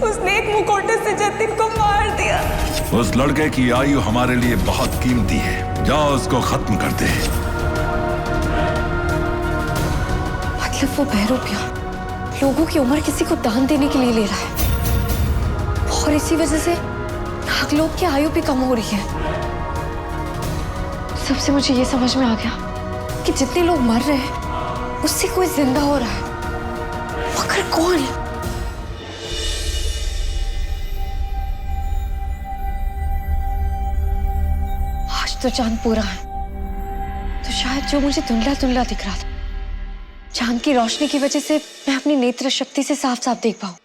Speaker 3: उसने एक मुखौटे से जतिन को मार दिया।
Speaker 4: उस लड़के की आयु हमारे लिए बहुत कीमती है, जाओ उसको खत्म कर दे।
Speaker 3: मतलब वो बहरूपिया लोगों की उम्र किसी को दान देने के लिए ले रहा है और इसी वजह से नागलोक की आयु भी कम हो रही है। सबसे मुझे ये समझ में आ गया कि जितने लोग मर रहे हैं उससे कोई जिंदा हो रहा है, मगर कौन? आज तो चांद पूरा है, तो शायद जो मुझे धुंधला धुंधला दिख रहा था, चांद की रोशनी की वजह से मैं अपनी नेत्र शक्ति से साफ साफ देख पाऊं।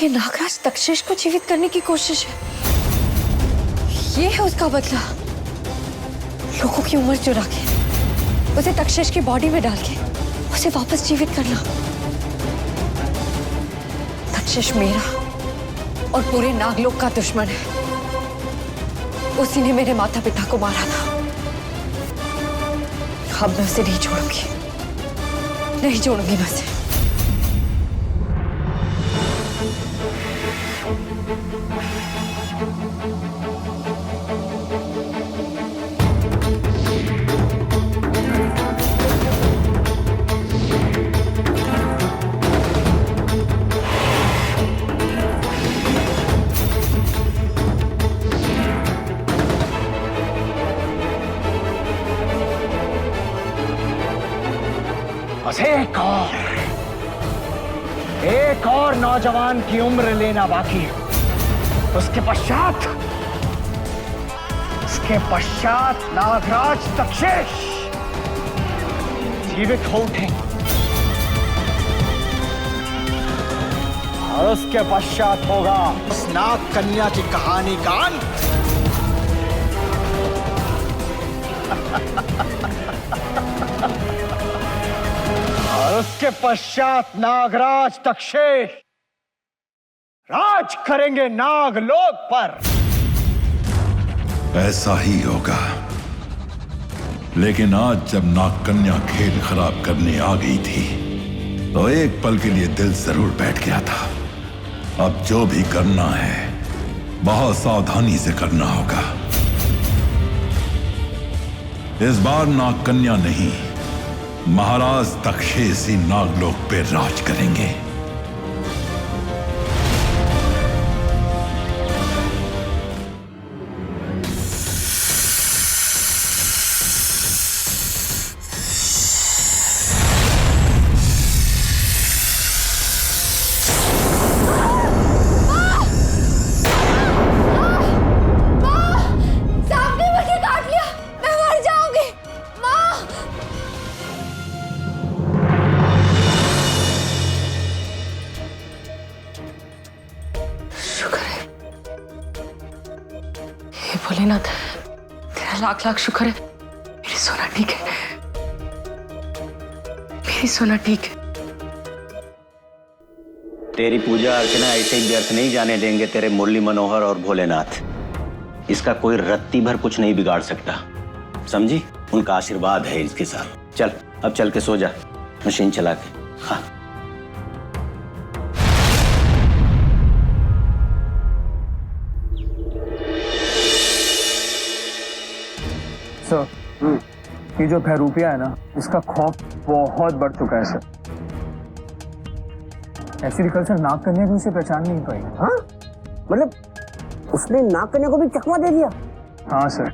Speaker 11: ये नागराज तक्षेश को जीवित करने की कोशिश है। ये है उसका बदला। लोगों की उम्र चुरा के उसे तक्षेश की बॉडी में डाल के उसे वापस जीवित करना। तक्षेश मेरा और पूरे नागलोक का दुश्मन है। उसी ने मेरे माता पिता को मारा था। अब मैं उसे नहीं छोड़ूंगी, नहीं छोड़ूंगी मैं उसे।
Speaker 6: बस एक और नौजवान की उम्र लेना बाकी है। उसके पश्चात नागराज तक्षेश जीवित हो उठेंगे और उसके पश्चात होगा उस नाग कन्या की कहानी का अंत। और उसके पश्चात नागराज तक्षेश राज करेंगे नागलोक पर।
Speaker 4: ऐसा ही होगा, लेकिन आज जब नागकन्या खेल खराब करने आ गई थी तो एक पल के लिए दिल जरूर बैठ गया था। अब जो भी करना है बहुत सावधानी से करना होगा। इस बार नागकन्या नहीं, महाराज तक्षेश ही नागलोक पे राज करेंगे।
Speaker 2: भोलेनाथ, तेरा लाख लाख शुक्र है। मेरी सोना ठीक है, मेरी सोना ठीक है।
Speaker 1: तेरी पूजा अर्चना ऐसे ही व्यर्थ नहीं जाने देंगे तेरे मुरली मनोहर और भोलेनाथ। इसका कोई रत्ती भर कुछ नहीं बिगाड़ सकता, समझी? उनका आशीर्वाद है इसके साथ। चल अब चल के सो जा, मशीन चला के। हाँ
Speaker 6: सर, ये जो बहरूपिया है ना, इसका खौफ बहुत बढ़ चुका है सर। एक्चुअली कल सर नागकन्या भी उसे पहचान नहीं पाई।
Speaker 7: हाँ? मतलब उसने नागकन्या को भी चकमा दे दिया?
Speaker 6: हाँ सर,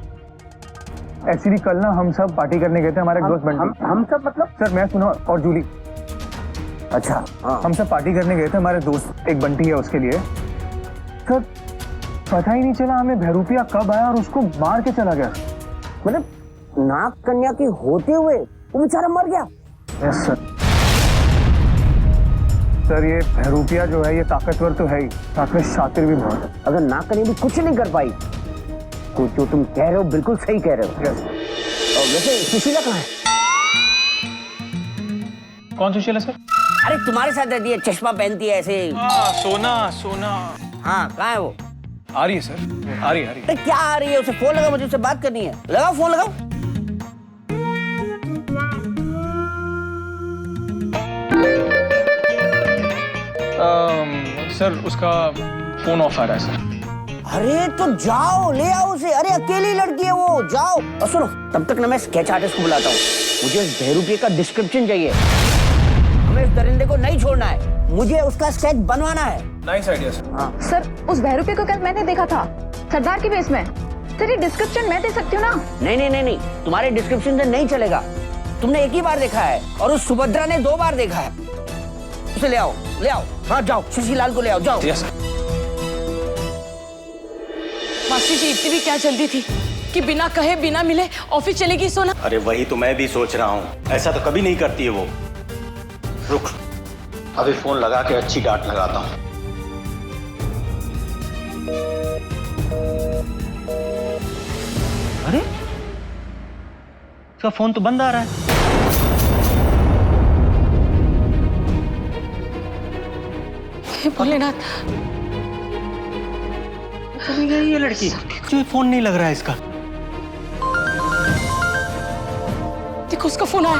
Speaker 6: एक्चुअली कल ना हम सब पार्टी करने गए थे, हमारे दोस्त बंटी।
Speaker 7: हम सब मतलब?
Speaker 6: सर मैं सुना, और जूली।
Speaker 7: अच्छा हाँ।
Speaker 6: हम सब पार्टी करने गए थे, हमारे दोस्त एक बंटी है उसके लिए। सर पता ही नहीं चला हमें बहरूपिया कब आया और उसको मार के चला गया।
Speaker 7: मतलब नागकन्या की होते हुए वो बेचारा मर गया?
Speaker 6: Yes sir. सर ये बहरूपिया जो है ये ताकतवर तो है ही, साथ में शातिर भी बहुत है।
Speaker 7: अगर नागकन्या भी कुछ नहीं कर पाई तो जो तुम कह रहे हो बिल्कुल सही कह रहे हो।
Speaker 6: यस।
Speaker 7: और वैसे सुशीला कहाँ है?
Speaker 6: कौन सुशीला सर?
Speaker 7: अरे तुम्हारे साथ रहती है, चश्मा पहनती है ऐसे।
Speaker 6: सोना सोना।
Speaker 7: हाँ कहाँ है वो?
Speaker 6: आ रही है सर, आ रही है।
Speaker 7: अरे क्या आ रही है? उसे फोन लगाओ, मुझे उससे बात करनी है। लगाओ फोन लगाओ।
Speaker 6: सर उसका फोन ऑफ आ रहा है सर।
Speaker 7: अरे तो जाओ ले आओ उसे। अरे अकेली लड़की है वो, जाओ। और सुनो, तब तक ना मैं स्केच आर्टिस्ट को बुलाता हूँ। मुझे इस बहरूपिया का डिस्क्रिप्शन चाहिए। हमें इस दरिंदे को नहीं छोड़ना है, मुझे उसका स्केच बनवाना है।
Speaker 6: Nice idea sir.
Speaker 7: हाँ।
Speaker 8: सर उस बहरूपिया को कल मैंने देखा था सरदार की बेस में। सर ये डिस्क्रिप्शन मैं दे सकती हूँ ना?
Speaker 7: नहीं नहीं नहीं नहीं, तुम्हारे डिस्क्रिप्शन से नहीं चलेगा। तुमने एक ही बार देखा है और उस सुभद्रा ने 2 बार देखा है। उसे ले आओ, ले आओ। हाँ जाओ, शशिलाल को ले आओ, जाओ।
Speaker 6: Yes sir.
Speaker 2: मास्टर जी इतनी भी क्या जल्दी थी कि बिना कहे बिना मिले ऑफिस चलेगी सोना?
Speaker 1: अरे वही तो मैं भी सोच रहा हूँ, ऐसा तो कभी नहीं करती है वो। रुक, अभी फोन लगा के अच्छी डांट लगाता हूँ। इसका फोन तो बंद आ रहा है।
Speaker 2: हे भोलेनाथ,
Speaker 1: चली गई ये लड़की, क्यों फोन नहीं लग रहा है इसका?
Speaker 2: देखो उसका फोन आया।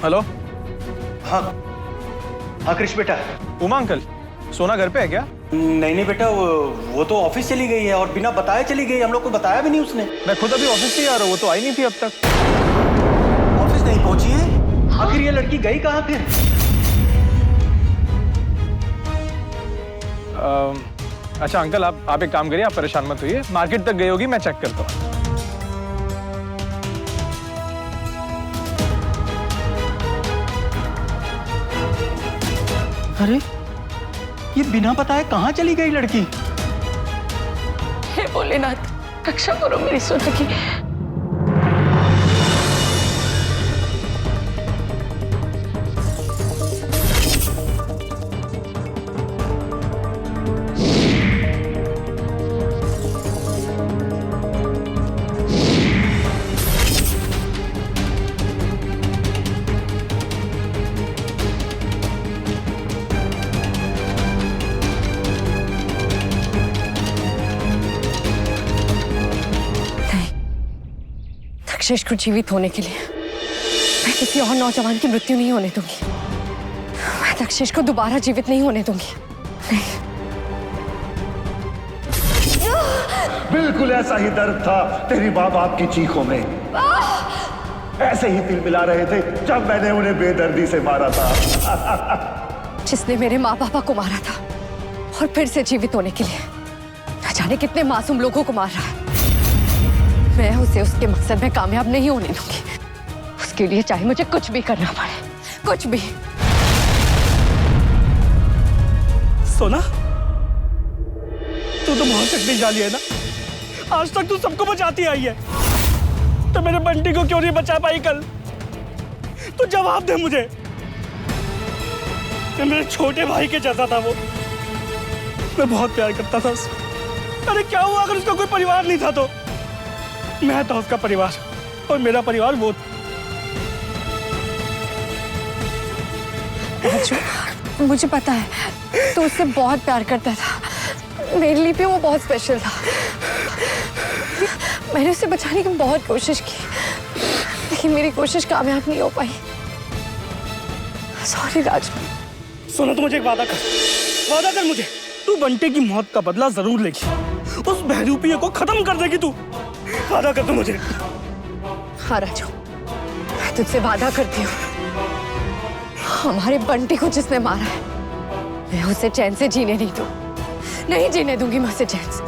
Speaker 6: हेलो।
Speaker 1: हाँ हाँ कृष्ण बेटा।
Speaker 6: उमा अंकल, सोना घर पे है क्या?
Speaker 1: नहीं बेटा, वो तो ऑफिस चली गई है और बिना बताए चली गई। हम लोग को बताया भी नहीं उसने।
Speaker 6: मैं खुद अभी ऑफिस से ही आ रहा हूँ, वो तो आई नहीं थी अब तक।
Speaker 1: ऑफिस नहीं पहुंची है? आखिर ये लड़की गई कहाँ फिर?
Speaker 6: अच्छा अंकल, आप एक काम करिए, आप परेशान मत होइए, मार्केट तक गई होगी, मैं चेक करता हूँ।
Speaker 1: अरे ये बिना बताए कहाँ चली गई लड़की?
Speaker 2: हे भोलेनाथ, रक्षा करो मेरी सोना की।
Speaker 11: दक्षेश को जीवित होने के लिए मैं किसी और नौजवान की मृत्यु नहीं होने दूंगी। मैं दक्षेश को दोबारा जीवित नहीं होने दूंगी। नहीं।
Speaker 12: बिल्कुल ऐसा ही दर्द था तेरी माँ बाप की चीखों में। ऐसे ही तिल मिला रहे थे जब मैंने उन्हें बेदर्दी से मारा था।
Speaker 11: जिसने मेरे माँ बापा को मारा था और फिर से जीवित होने के लिए न जाने कितने मासूम लोगों को मार रहा है, मैं उसे उसके मकसद में कामयाब नहीं होने दूंगी। उसके लिए चाहे मुझे कुछ भी करना पड़े, कुछ भी।
Speaker 9: सोना, तू तो बहुत शक्तिशाली है ना, आज तक तू सबको बचाती आई है, तो मेरे बंटी को क्यों नहीं बचा पाई कल? तू जवाब दे मुझे। कि मेरे छोटे भाई के जैसा था वो, मैं बहुत प्यार करता था उससे। अरे क्या हुआ अगर उसका कोई परिवार नहीं था? तो मैं था उसका परिवार और मेरा परिवार वो।
Speaker 11: राजू, मुझे पता है तो उससे बहुत प्यार करता था। मेरे लिए भी वो बहुत स्पेशल था। मैंने उसे बचाने की बहुत कोशिश की, लेकिन मेरी कोशिश कामयाब नहीं हो पाई। सॉरी राजू।
Speaker 9: सोना, तू मुझे एक वादा कर मुझे, तू बंटी की मौत का बदला जरूर लेगी, उस बहरूपिये को खत्म कर देगी तू। वादा कर तू मुझे।
Speaker 11: हाँ राजू, मैं तुझसे वादा करती हूँ, हमारे बंटी को जिसने मारा है, मैं उसे चैन से जीने नहीं दूँ। नहीं जीने दूंगी मैं उसे चैन से।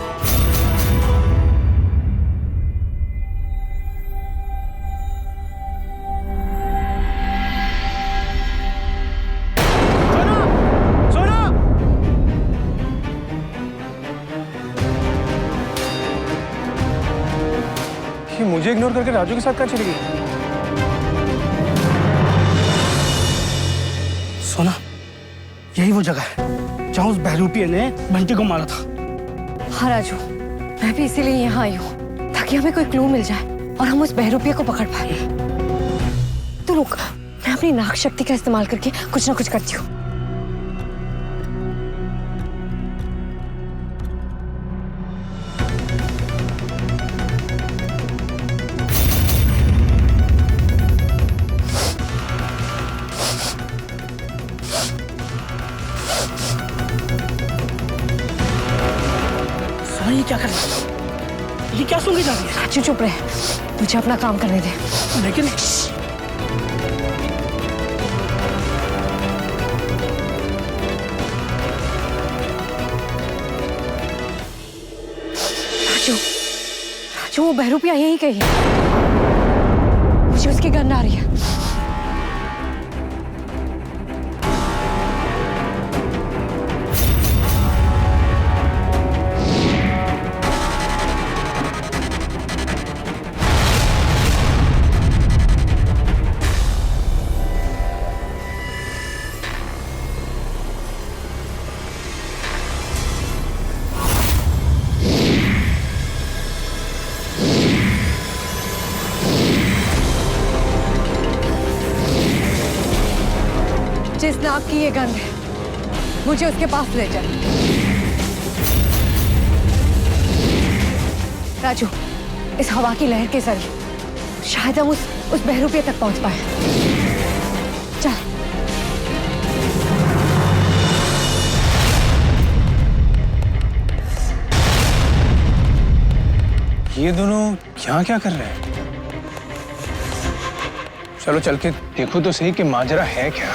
Speaker 6: मुझे इग्नोर करके राजू के साथ कहाँ चली गई?
Speaker 9: सोना, यही वो जगह है जहाँ उस बहरूपिये ने बंटी को मारा था।
Speaker 11: हाँ राजू, मैं भी इसीलिए यहाँ आई हूँ, ताकि हमें कोई क्लू मिल जाए और हम उस बहरूपिये को पकड़ पाए। तो रुक, मैं अपनी नाक शक्ति का इस्तेमाल करके कुछ ना कुछ करती हूँ।
Speaker 9: ये क्या कर रही है? ये क्या सुन के जा रही है?
Speaker 11: राजू चुप रहे, मुझे अपना काम करने दे।
Speaker 9: लेकिन
Speaker 11: राजू वो बहरूपिया यहीं कहीं है। मुझे उसकी गंध आ रही है। जिस नाग की ये गंध है, मुझे उसके पास ले चल। राजू, इस हवा की लहर के जरिए शायद हम उस बहरूपिया तक पहुंच पाए। चल।
Speaker 6: ये दोनों यहाँ क्या कर रहे हैं? चलो चल के देखो तो सही कि माजरा है क्या।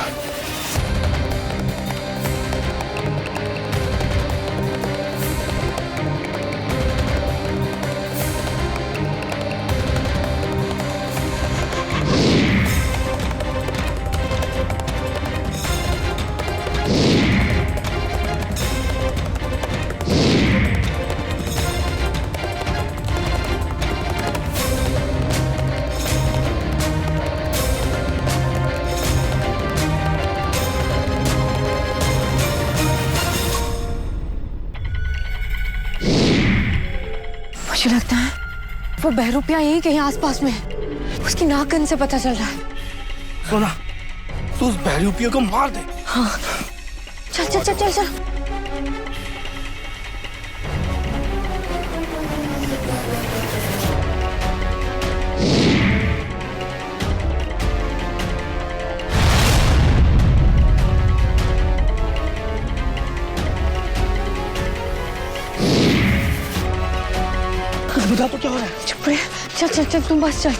Speaker 11: मुझे लगता है वो बहरूपिया यहीं कहीं आसपास में है। उसकी नाकगंध से पता चल रहा है।
Speaker 9: सोना, तू उस बहरूपिया को मार दे।
Speaker 11: हाँ, चल चल चल चल चल।
Speaker 9: कुछ बता तो क्या हो रहा है?
Speaker 11: चुप रहे। चल चल चल, तुम बस चल।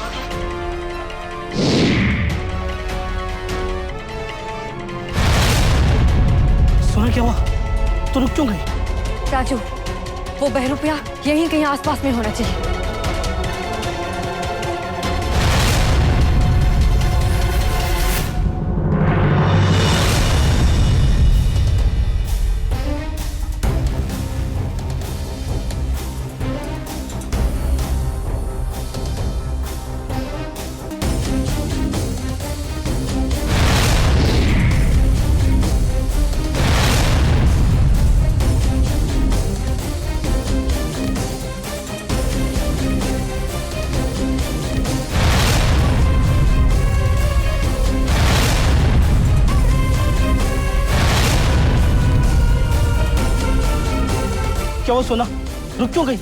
Speaker 9: सोना, क्या हुआ? तो रुक क्यों गई?
Speaker 11: राजू, वो बहरूपिया यहीं कहीं आसपास में होना चाहिए।
Speaker 9: क्या हुआ सोना? रुक क्यों गई?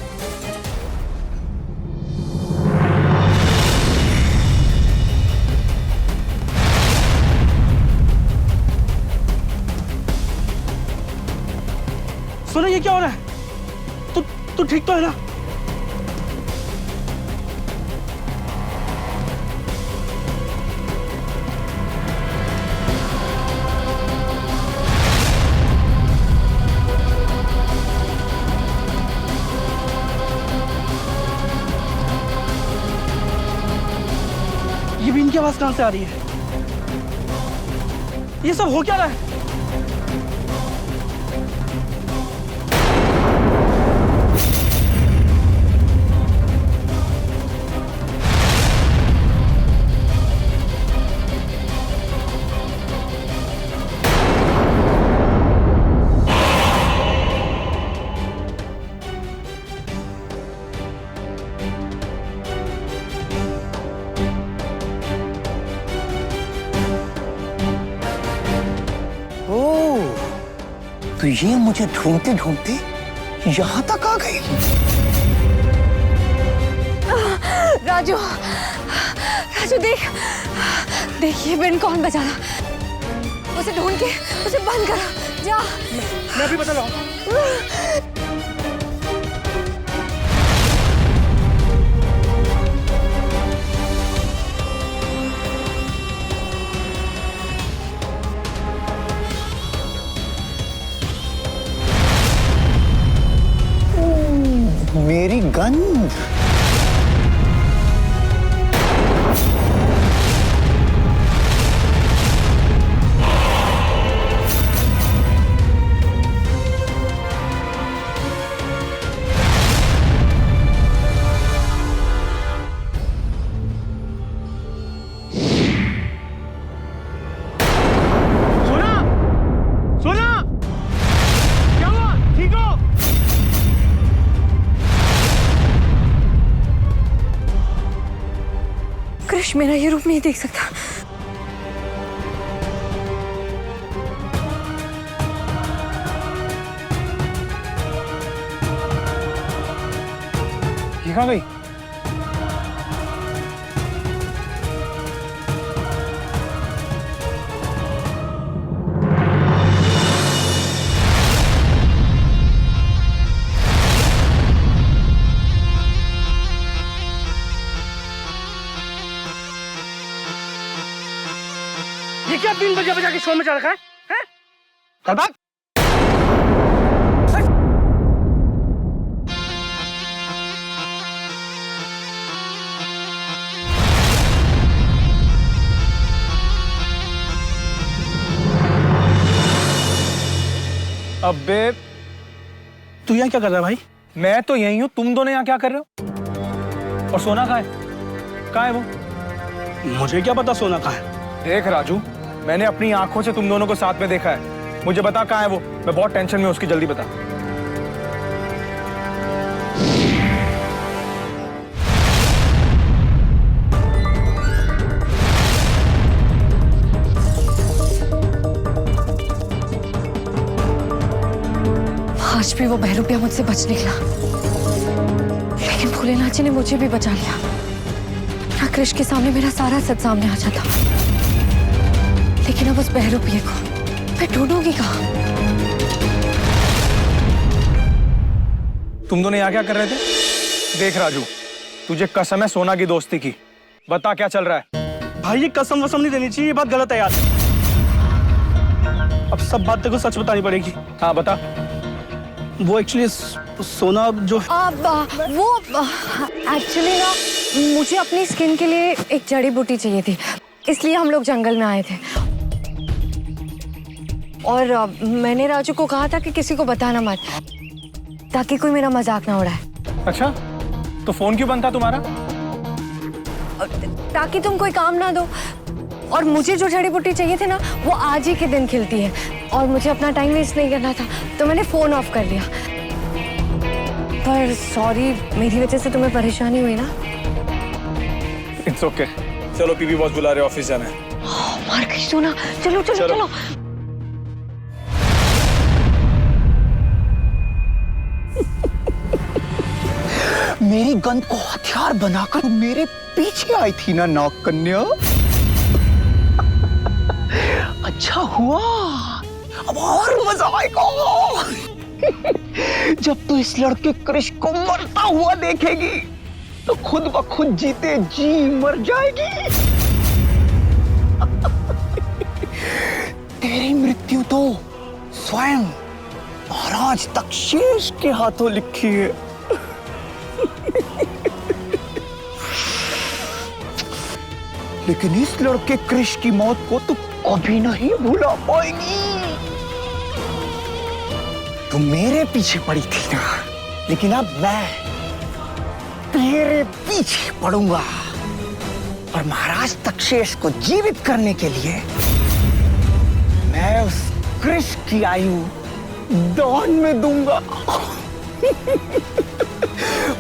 Speaker 9: सोना, ये क्या हो रहा है? तू ठीक तो है ना? ये भी इनकी आवाज कहां से आ रही है? ये सब हो क्या रहा है?
Speaker 7: तो ये मुझे ढूंढते ढूंढते यहां तक आ गई।
Speaker 11: राजू, राजू देख, देखिए बिन कौन बचा रहा। उसे ढूंढ के उसे बंद करो। जा।
Speaker 9: मैं भी बता रहा हूं।
Speaker 7: मेरी गंध।
Speaker 6: सोना, सोना, क्या हुआ? ठीक हो?
Speaker 11: कृष मेरा ये रूप नहीं देख सकता।
Speaker 6: बंटी कहाँ गई?
Speaker 9: ये क्या 3 बजे बजा के शो में चल रखा है? हैं?
Speaker 6: चल भाग। अबे
Speaker 9: तू यहाँ क्या कर रहा है भाई?
Speaker 6: मैं तो यही हूँ, तुम दोनों यहाँ क्या कर रहे हो? और सोना कहाँ है? कहाँ है वो?
Speaker 9: मुझे क्या पता सोना कहाँ है?
Speaker 6: देख राजू, मैंने अपनी आंखों से तुम दोनों को साथ में देखा है। मुझे बता कहाँ है वो, मैं बहुत टेंशन में हूँ उसकी, जल्दी बता।
Speaker 3: आज भी वो बहरूपिया मुझसे बच निकला, लेकिन भोलेनाथ जी ने मुझे भी बचा लिया। ना कृष के सामने मेरा सारा सच सामने आ जाता, लेकिन अब उस बहरूपिये को मैं ढूंढूंगी कहाँ?
Speaker 6: तुम दोनों यहाँ क्या कर रहे थे? देख राजू, तुझे कसम है सोना की दोस्ती की, बता क्या चल रहा है?
Speaker 9: भाई ये कसम वसम नहीं देनी चाहिए, ये बात गलत है यार। अब सब बात तेरे को सच बतानी पड़ेगी।
Speaker 6: हाँ बता।
Speaker 9: वो एक्चुअली सोना जो
Speaker 3: वो एक्चुअली ना मुझे अपनी स्किन के लिए एक जड़ी बूटी चाहिए थी, इसलिए हम लोग जंगल में आए थे। और मैंने राजू को कहा था कि किसी को बताना मत, ताकि कोई मेरा मजाक ना उड़ाए।
Speaker 6: अच्छा, तो फोन क्यों बंद था तुम्हारा?
Speaker 3: ताकि तुम कोई काम ना दो। और मुझे जो जड़ी बूटी चाहिए थी ना, वो आज ही के दिन खिलती है, और मुझे अपना टाइम वेस्ट नहीं करना था, तो मैंने फोन ऑफ कर लिया। पर सॉरी, मेरी वजह से तुम्हें परेशानी हुई ना?
Speaker 6: It's okay. चलो पीपी बॉस बुला रहे, ऑफिस जाना है।
Speaker 3: मार गई सोना, चलो चलो चलो।
Speaker 10: मेरी गंद को हथियार बनाकर मेरे पीछे आई थी ना नाग कन्या? अच्छा हुआ, अब और मजा आएगा जब तू इस लड़के कृष को मरता हुआ देखेगी, तो खुद ब खुद जीते जी मर जाएगी। तेरी मृत्यु तो स्वयं महाराज तक्षेश के हाथों लिखी है। लेकिन इस लड़के कृष की मौत को तू कभी नहीं भूला पाएगी। तू मेरे पीछे पड़ी थी ना, लेकिन अब मैं तेरे पीछे पड़ूंगा, और महाराज तक्षेश को जीवित करने के लिए मैं उस कृष की आयु दान में दूंगा।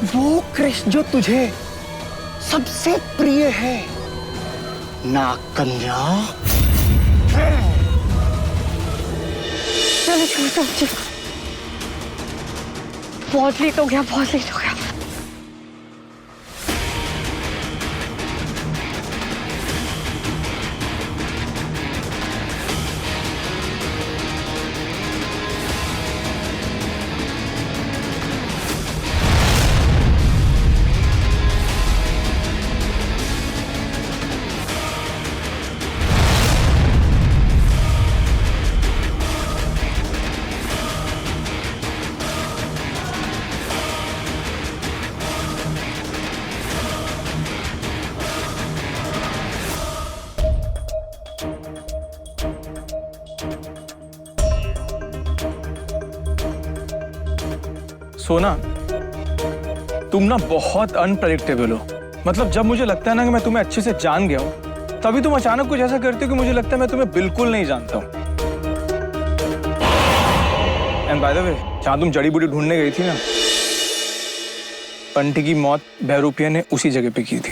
Speaker 10: वो कृष जो तुझे सबसे प्रिय है, नाग कन्या।
Speaker 3: चलो चलो चलो चलो, बहुत लेट हो गया, बहुत लेट हो गया।
Speaker 6: सोना, तुम ना बहुत अनप्रेडिक्टेबल हो। मतलब जब मुझे लगता है ना कि मैं तुम्हें अच्छे से जान गया हूं, तभी तुम अचानक कुछ ऐसा करती हो कि मुझे लगता है मैं तुम्हें बिल्कुल नहीं जानता हूं। एंड बाय द वे, जहां तुम जड़ी बूटी ढूंढने गई थी ना, बंटी की मौत बहरूपिया ने उसी जगह पे की थी।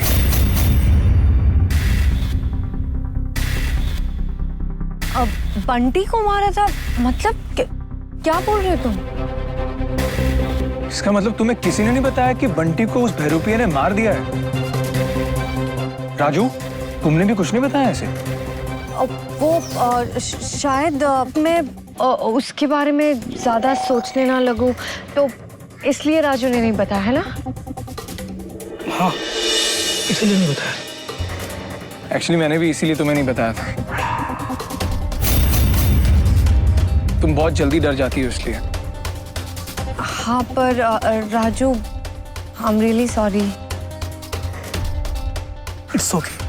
Speaker 3: अब बंटी को मारा था? मतलब क्या बोल रहे हो तुम?
Speaker 6: इसका मतलब तुम्हें किसी ने नहीं बताया कि बंटी को उस बहरूपिया ने मार दिया है? राजू, तुमने भी कुछ नहीं बताया ऐसे?
Speaker 11: वो शायद मैं उसके बारे में ज्यादा सोचने ना लगूं, तो इसलिए राजू ने नहीं बताया, है ना?
Speaker 6: हाँ, इसलिए नहीं बताया। एक्चुअली मैंने भी इसीलिए तुम्हें नहीं बताया था। तुम बहुत जल्दी डर जाती हो इसलिए।
Speaker 11: हाँ, पर Raju, I am really sorry.
Speaker 6: It's okay.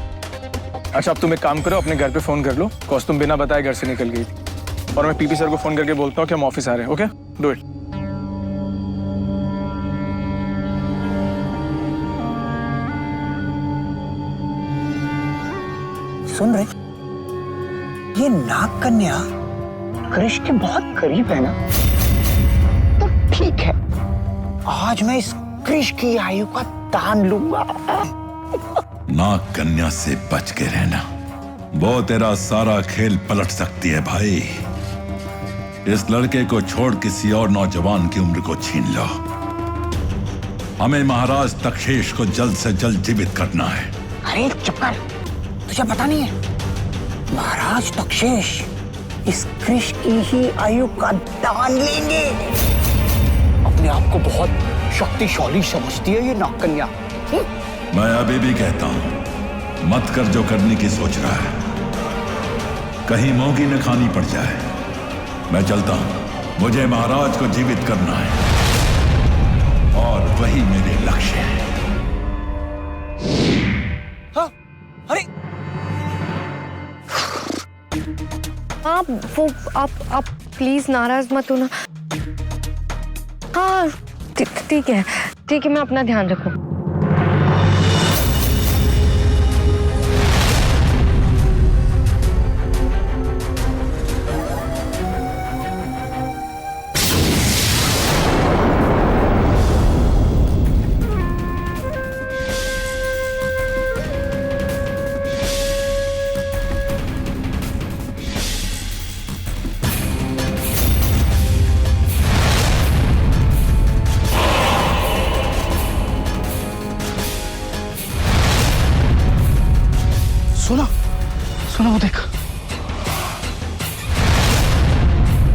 Speaker 6: अच्छा, अब तुम एक काम करो, अपने घर पे फोन कर लो, बिकॉज़ तुम बिना बताए घर से निकल गई थी। और मैं पीपी सर को फोन करके बोलता हूँ कि हम ऑफिस आ रहे हैं। Okay, do it.
Speaker 10: सुन रहे, ये नाग कन्या कृष के बहुत करीब है ना, तो ठीक है, आज मैं इस कृष की आयु का दान लूंगा।
Speaker 4: नाग कन्या से बच के रहना, वो तेरा सारा खेल पलट सकती है भाई। इस लड़के को छोड़ किसी और नौजवान की उम्र को छीन लो। हमें महाराज तक्षेश को जल्द से जल्द जीवित करना है।
Speaker 10: अरे चुप कर, तुझे पता नहीं है, महाराज तक्षेश इस कृष की ही आयु का दान लेंगे। अपने आप को बहुत शक्तिशाली समझती है ये नाग कन्या।
Speaker 4: मैं अभी भी कहता हूं, मत कर जो करने की सोच रहा है, कहीं मोगी न खानी पड़ जाए। मैं चलता हूं, मुझे महाराज को जीवित करना है और वही मेरे लक्ष्य है।
Speaker 10: हाँ, अरे
Speaker 11: आप प्लीज नाराज मत होना। हाँ, ठीक है, मैं अपना ध्यान रखूं।
Speaker 9: सुना वो देख,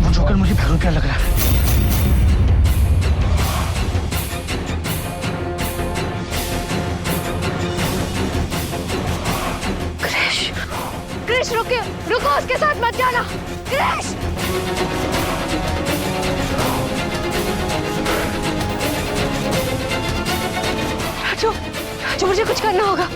Speaker 9: वो जोकर मुझे बहरूपिया लग रहा है।
Speaker 11: कृष रुको, उसके साथ मत जाना। कृष! राजू, मुझे कुछ करना होगा।